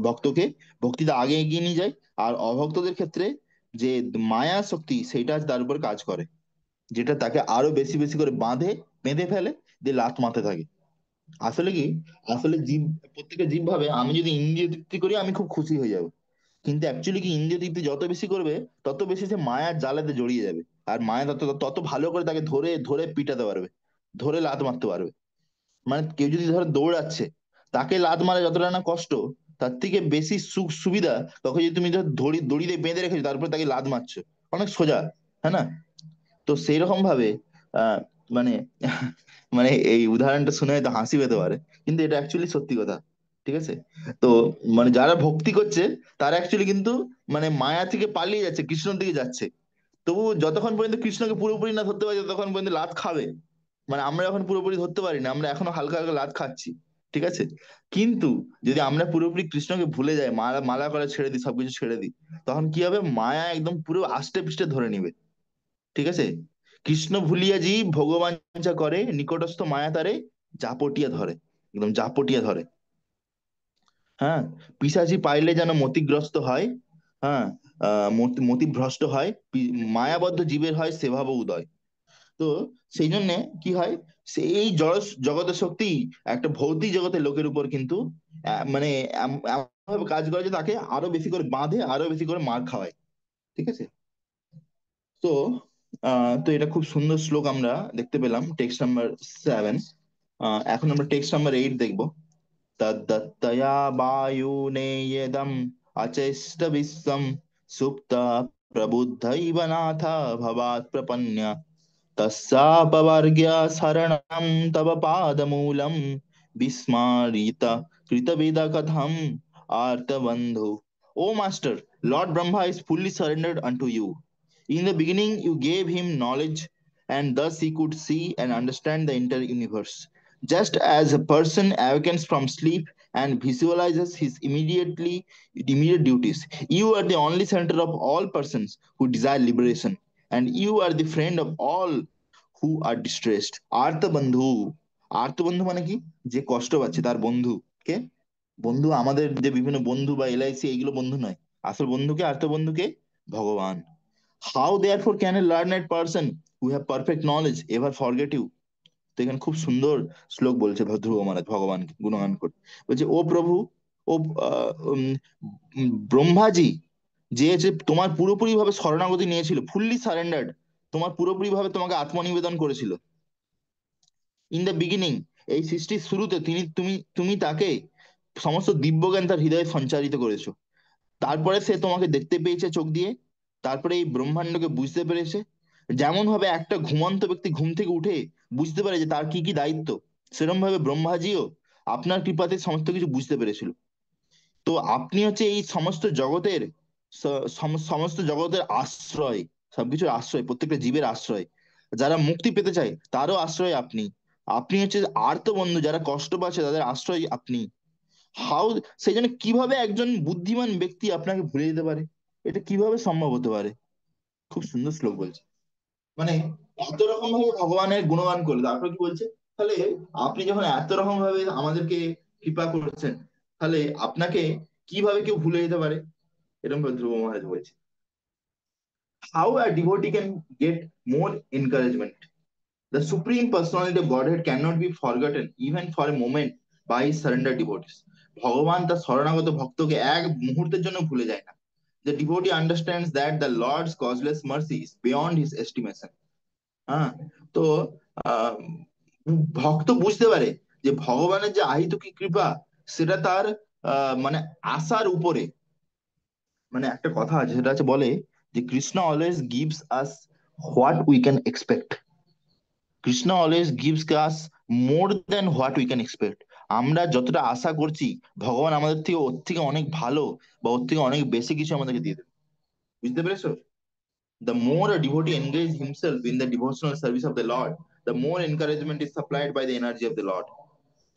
Speaker 1: ভক্তকে ভক্তিতে আগে এগিয়ে নিয়ে যায়। আর অভক্তদের ক্ষেত্রে যে মায়া শক্তি, সেইটা তার উপর কাজ করে, যেটা তাকে আরো বেশি বেশি করে বেঁধে ফেলে, দিয়ে লাত মারতে থাকে। আসলে কি, আসলে জীব, প্রত্যেকটা জীব ভাবে আমি যদি ইন্দ্রিয় তৃপ্তি করি আমি খুব খুশি হয়ে যাবো। কিন্তু অ্যাকচুয়ালি কি, ইন্দ্রিয় তৃপ্তি যত বেশি করবে তত বেশি সে মায়ার জালেতে জড়িয়ে যাবে। আর মায়া তত তত ভালো করে তাকে ধরে ধরে পিটাতে পারবে, ধরে লাত মারতে পারবে। মানে কেউ যদি ধরো দৌড়াচ্ছে, তাকে লাত মারা যতটা না কষ্ট, তার থেকে বেশি সুখ সুবিধা তখন যদি তুমি ধর দড়িতে বেঁধে রেখেছো, তারপরে তাকে লাত মারছো, অনেক সোজা, হ্যাঁ না? তো সেই রকম ভাবে আহ মানে মানে এই উদাহরণটা শুনে হয়তো হাসি পেতে পারে, কিন্তু এটা অ্যাকচুয়ালি সত্যি কথা। ঠিক আছে? তো মানে যারা ভক্তি করছে, তারা অ্যাকচুয়ালি কিন্তু মানে মায়া থেকে পালিয়ে যাচ্ছে, কৃষ্ণর দিকে যাচ্ছে। তবু যতক্ষণ পর্যন্ত কৃষ্ণকে পুরোপুরি না ধরতে পারি, ততক্ষণ পর্যন্ত লাত খাবে। মানে আমরা এখন পুরোপুরি ধরতে পারি না, আমরা এখনো হালকা হালকা লাত খাচ্ছি। ঠিক আছে? কিন্তু যদি আমরা পুরোপুরি কৃষ্ণকে ভুলে যাই, মালা মালা করে ছেড়ে দিই, সবকিছু ছেড়ে দিই, তখন কি হবে, মায়া একদম পুরো আষ্টে পৃষ্ঠে ধরে নিবে। ঠিক আছে? কৃষ্ণ ভুলিয়া জীব ভগবান যা করে, নিকটস্থ মায়া তারে জাপটিয়া ধরে, একদম জাপটিয়া ধরে। হ্যাঁ, পিশাচি পাইলে যেন মতিগ্রস্ত হয়। হ্যাঁ, মতিভ্রষ্ট হয়, মায়াবদ্ধ জীবের হয় সেভাব উদয়। তো সেই জন্য কি হয়, সেই জড় জগতের শক্তি একটা ভৌতিক জগতের লোকের উপর কিন্তু মানে এমন ভাবে কাজ করে যে তাকে আরো বেশি করে বাঁধে, আরো বেশি করে মার খাওয়ায়। ঠিক আছে? তো তো এটা খুব সুন্দর শ্লোক আমরা দেখতে পেলাম, টেক্সট নাম্বার 7। এখন আমরা টেক্সট নাম্বার 8 দেখবো। তদ্দত্তয়া বায়ুনেয়দম অচেষ্ট বিশ্বম সুপ্ত প্রবুদ্ধৈব নাথ ভবাৎ প্রপন্ন তস্যাপवर्ग्य शरणं तव पादमूलं विस्मारित कृतविद कथम आर्तबन्धु। O Master, Lord Brahma is fully surrendered unto you. In the beginning, you gave him knowledge, and thus he could see and understand the entire universe. Just as a person awakens from sleep and visualizes his immediate duties, you are the only center of all persons who desire liberation, and you are the friend of all who are distressed. আর্ত বন্ধু। আর্ত বন্ধু মানে কি, যে কষ্ট পাচ্ছে তার বন্ধু। কে? বন্ধু আমাদের যে বিভিন্ন বন্ধু বা এলআইসি, এইগুলো বন্ধু নয়। আসল বন্ধুকে, আর্ত বন্ধুকে, ভগবান। How therefore can a learned person who have perfect knowledge ever forget you. তো এখানে খুব সুন্দর শ্লোক বলছে ধ্রুব মহারাজ ভগবানকে গুণগান করে। বলছে, ও প্রভু, ও ব্রহ্মাজি, যে যে তোমার পুরোপুরি ভাবে শরণাগতি নিয়েছিল, ফুললি সারেন্ডার্ড, তোমার পুরোপুরি ভাবে তোমাকে আত্মনিবেদন করেছিল। ইন দ্য বিগিনিং, এই সৃষ্টির শুরুতে তুমি তাকে সমস্ত দিব্যজ্ঞান তার হৃদয়ে সঞ্চারিত করেছো। তারপরে সে তোমাকে দেখতে পেয়েছে চোখ দিয়ে, তারপরে এই ব্রহ্মাণ্ডকে বুঝতে পেরেছে। যেমন ভাবে একটা ঘুমন্ত ব্যক্তি ঘুম থেকে উঠে বুঝতে পারে যে তার কি কি দায়িত্ব, সেরকম ভাবে ব্রহ্মাজিও আপনার কৃপাতে সমস্ত কিছু বুঝতে পেরেছিল। তো আপনি হচ্ছে এই সমস্ত জগতের সমস্ত জগতের আশ্রয়, সবকিছুর আশ্রয়, প্রত্যেকটা জীবের আশ্রয়। যারা মুক্তি পেতে চায় তারও আশ্রয় আপনি। আপনি হচ্ছে আর্ত বন্ধু, যারা কষ্ট পাচ্ছে তাদের আশ্রয় আপনি। হাউ, সেই জন্য কিভাবে একজন বুদ্ধিমান ব্যক্তি আপনাকে ভুলে যেতে পারে? এটা কিভাবে সম্ভব হতে পারে? খুব সুন্দর শ্লোক বলছে। মানে এত রকম ভাবে ভগবানের গুণগান করলো, তারপর কি বলছে, তাহলে আপনি যখন এত রকম ভাবে আমাদেরকে কৃপা করছেন, তাহলে আপনাকে কিভাবে কেউ ভুলে যেতে পারে? এরকম ভাবে ধ্রুব মহারাজ বলছে। How a devotee can get more encouragement? The Supreme Personality of Godhead cannot be forgotten even for a moment by his surrendered devotees. ভগবান তার শরণাগত ভক্তকে এক মুহূর্তের জন্য ভুলে যায় না। The devotee understands that the Lord's causeless mercy is beyond his estimation. হ্যাঁ, তো আহ, ভক্ত বুঝতে পারে যে ভগবানের যে আহিতুকী কৃপা, সেটা তার মানে আশার উপরে। মানে একটা কথা আছে, সেটা আছে, বলে যে Krishna always gives us what we can expect. Krishna always gives us more than what we can expect. আমরা যতটা আশা করছি, ভগবান আমাদের থেকে ওর থেকে অনেক ভালো বা ওর থেকে অনেক বেশি কিছু আমাদেরকে দিয়ে দেবে। বুঝতে পেরেছো? The more a devotee engages himself in the devotional service of the Lord, the more encouragement is supplied by the energy of the Lord.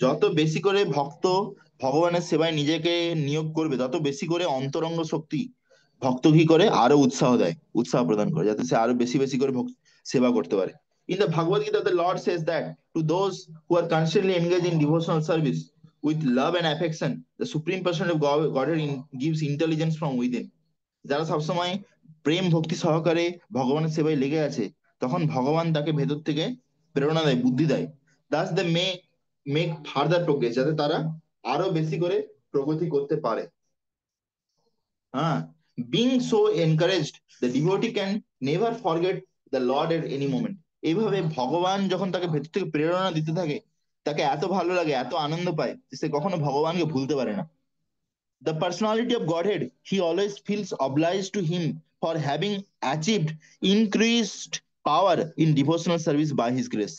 Speaker 1: যত বেশি করে ভক্ত ভগবানের সেবায় নিজেকে নিয়োগ করবে, তত বেশি করে অন্তরঙ্গ শক্তি ভক্ত কি করে আরো উৎসাহ দেয়, উৎসাহ প্রদান করে, যাতে সে আরো বেশি বেশি করে সেবা করতে পারে। In the Bhagavad Gita, the Lord says that to those who are constantly engaged in devotional service with love and affection, the Supreme Person of Godhead gives intelligence from within. যারা সবসময় প্রেম ভক্তি সহকারে ভগবানের সেবায় লেগে আছে, তখন ভগবান তাকে ভেতর থেকে প্রেরণা দেয়, বুদ্ধি দেয়। Thus they make further progress, যাতে তারা আরো বেশি করে প্রগতি করতে পারে। হ্যাঁ, being so encouraged, the devotee can never forget the lord at any moment. এইভাবে ভগবান যখন তাকে ভেতর থেকে প্রেরণা দিতে থাকে, তাকে এত ভালো লাগে, এত আনন্দ পায় যে সে কখনো ভগবানকে ভুলতে পারে না। The personality of Godhead, he always feels obliged to him for having achieved increased power in devotional service by his grace.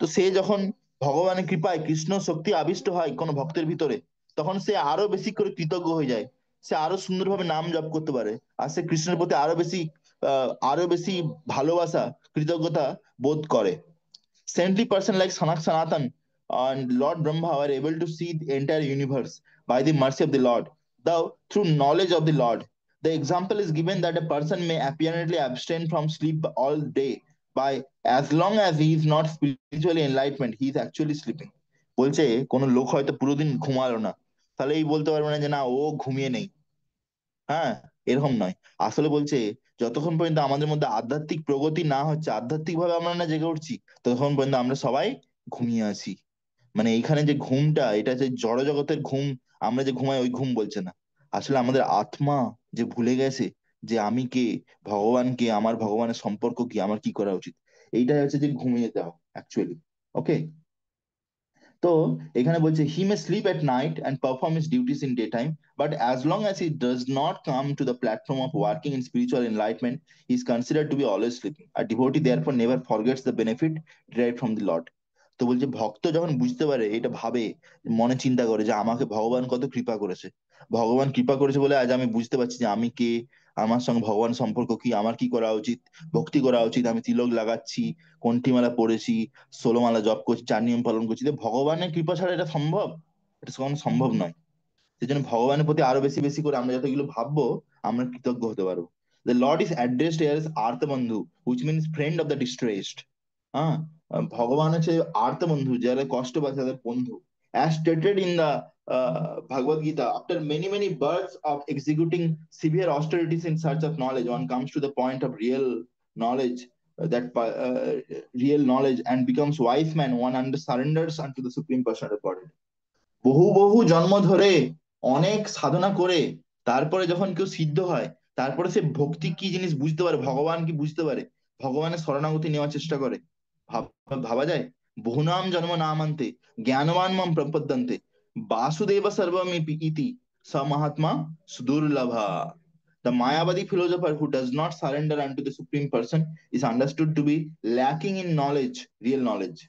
Speaker 1: তো সে যখন ভগবানের কৃপায় কৃষ্ণ শক্তি আবিষ্ট হয় কোনো ভক্তের ভিতরে, তখন সে আরো বেশি করে কৃতজ্ঞ হয়ে যায়। সে আরো সুন্দরভাবে নাম জপ করতে পারে, আর সে কৃষ্ণের প্রতি আরো বেশি ভালোবাসা, কৃতজ্ঞতা বোধ করে। Saintly person like Sanatan and Lord Brahma are able to see the entire universe by the mercy of the Lord, through knowledge of the Lord. The example is given that a person may apparently abstain from sleep all day, by as long as he is not spiritually enlightened, he is actually sleeping. বলছে কোনো লোক হয়তো পুরো দিন ঘুমালো না, তাহলে এই বলতে পারবে না যে না ও ঘুমিয়ে নেই। হ্যাঁ, এরকম নয়। আসলে বলছে যতক্ষণ পর্যন্ত আমাদের মধ্যে আধ্যাত্মিক প্রগতি না হচ্ছে, আধ্যাত্মিক ভাবে আমরা না জেগে উঠছি, ততক্ষণ পর্যন্ত আমরা সবাই ঘুমিয়ে আছি। মানে এইখানে যে ঘুমটা, এটা যে জড় জগতের ঘুম, আমরা যে ঘুমাই ওই ঘুম বলছে না। আসলে আমাদের আত্মা যে ভুলে গেছে যে আমি কে, ভগবান কে, আমার ভগবানের সম্পর্ক কি, আমার কি করা উচিত, এইটাই হচ্ছে যে ঘুমিয়ে যাওয়া অ্যাকচুয়ালি। ওকে, তো এখানে বলছে he may sleep at night and perform his duties in day time, but as long as he does not come to the platform of working in spiritual enlightenment, he is considered to be always sleeping. আর devotee therefore never forgets the benefit derived from the lord. তো বলছে ভক্ত যখন বুঝতে পারে, এটা ভাবে, মনে চিন্তা করে যে আমাকে ভগবান কত কৃপা করেছে, ভগবান কৃপা করেছে বলে আজ আমি বুঝতে পারছি যে আমি কে, আমার সঙ্গে ভগবান সম্পর্ক কি, আমার কি করা উচিত, ভক্তি করা উচিত, আমি তিলক লাগাচ্ছি, কণ্ঠিমালা পড়েছি, 16 মালা জপ করছি, 4 নিয়ম পালন করছি, তো ভগবানের কৃপা ছাড়া এটা সম্ভব? এটা কখনো সম্ভব নয়। সেই জন্য ভগবানের প্রতি আরো বেশি বেশি করে আমরা যতগুলো ভাববো, আমরা কৃতজ্ঞ হতে পারবো। The lord is addressed as arta bandhu, which means friend of the distressed. হ্যাঁ, ভগবান হচ্ছে আর্ত বন্ধু, যারা কষ্ট পাচ্ছে তাদের বন্ধু। As stated in the Bhagavad Gita, after many many births of executing severe austerities in search of knowledge, one comes to the point of real knowledge, real knowledge, and becomes wise man. One under surrenders unto the Supreme Personality of Godhead. বহু বহু জন্ম ধরে অনেক সাধনা করে তারপরে যখন কেউ সিদ্ধ হয়, তারপরে সে ভক্তি কি জিনিস বুঝতে পারে, ভগবান কি বুঝতে পারে, ভগবানের শরণাগতি নেওয়ার চেষ্টা করে। ভাবা যায়, বহুনাম জন্ম নামান্তে জ্ঞানবান মাম প্রপদ্যন্তে বাসুদেব সর্বম ইতি স Mahatma সুদুর্লভা। The Mayavadi philosopher who does not surrender unto the Supreme Person is understood to be lacking in knowledge, real knowledge.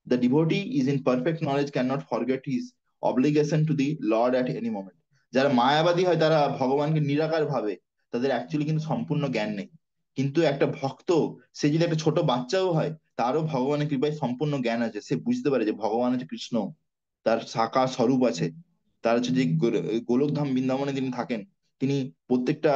Speaker 1: The devotee is in perfect knowledge, cannot forget his obligation to the Lord at any moment. যারা মায়াবাদী হয় তারা ভগবানকে নিরাকার ভাবে, তাদের actually কিন্তু সম্পূর্ণ জ্ঞান নেই। কিন্তু একটা ভক্ত, সে যদি একটা ছোট বাচ্চাও হয়, তারও ভগবানের কৃপায় সম্পূর্ণ জ্ঞান আছে, সে বুঝতে পারে যে ভগবান হচ্ছে কৃষ্ণ, তার সাকার স্বরূপ আছে। তার হচ্ছে যে গোলকধাম বৃন্দাবনে তিনি থাকেন, তিনি প্রত্যেকটা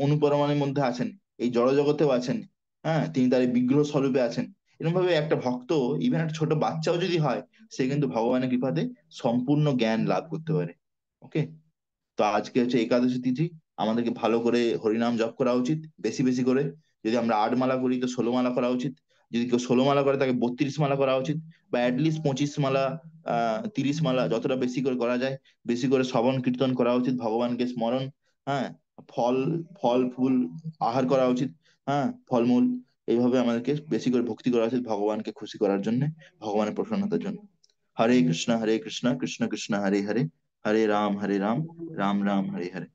Speaker 1: অনুপরমাণের মধ্যে আছেন, এই জড় জগতেও আছেন। হ্যাঁ, তিনি তার এই বিগ্রহ স্বরূপে আছেন। এরকম ভাবে একটা ভক্ত, ইভেন একটা ছোট বাচ্চাও যদি হয়, সে কিন্তু ভগবানের কৃপাতে সম্পূর্ণ জ্ঞান লাভ করতে পারে। ওকে। তো আজকে হচ্ছে একাদশী তিথি, আমাদেরকে ভালো করে হরিনাম জপ করা উচিত, বেশি বেশি করে। যদি আমরা 8 মালা করি তো 16 মালা করা উচিত। যদি কেউ 16 মালা করে তাকে 32 মালা করা উচিত, বা অ্যাটলিস্ট 25 মালা, 30 মালা, যতটা বেশি করে করা যায় বেশি করে শ্রবণ কীর্তন করা উচিত, ভগবানকে স্মরণ। হ্যাঁ, ফল ফল ফুল আহার করা উচিত। হ্যাঁ, ফলমূল। এইভাবে আমাদেরকে বেশি করে ভক্তি করা উচিত ভগবানকে খুশি করার জন্য, ভগবানের প্রসন্নতার জন্য। হরে কৃষ্ণ কৃষ্ণ কৃষ্ণ কৃষ্ণ হরে হরে, হরে রাম রাম রাম হরে হরে।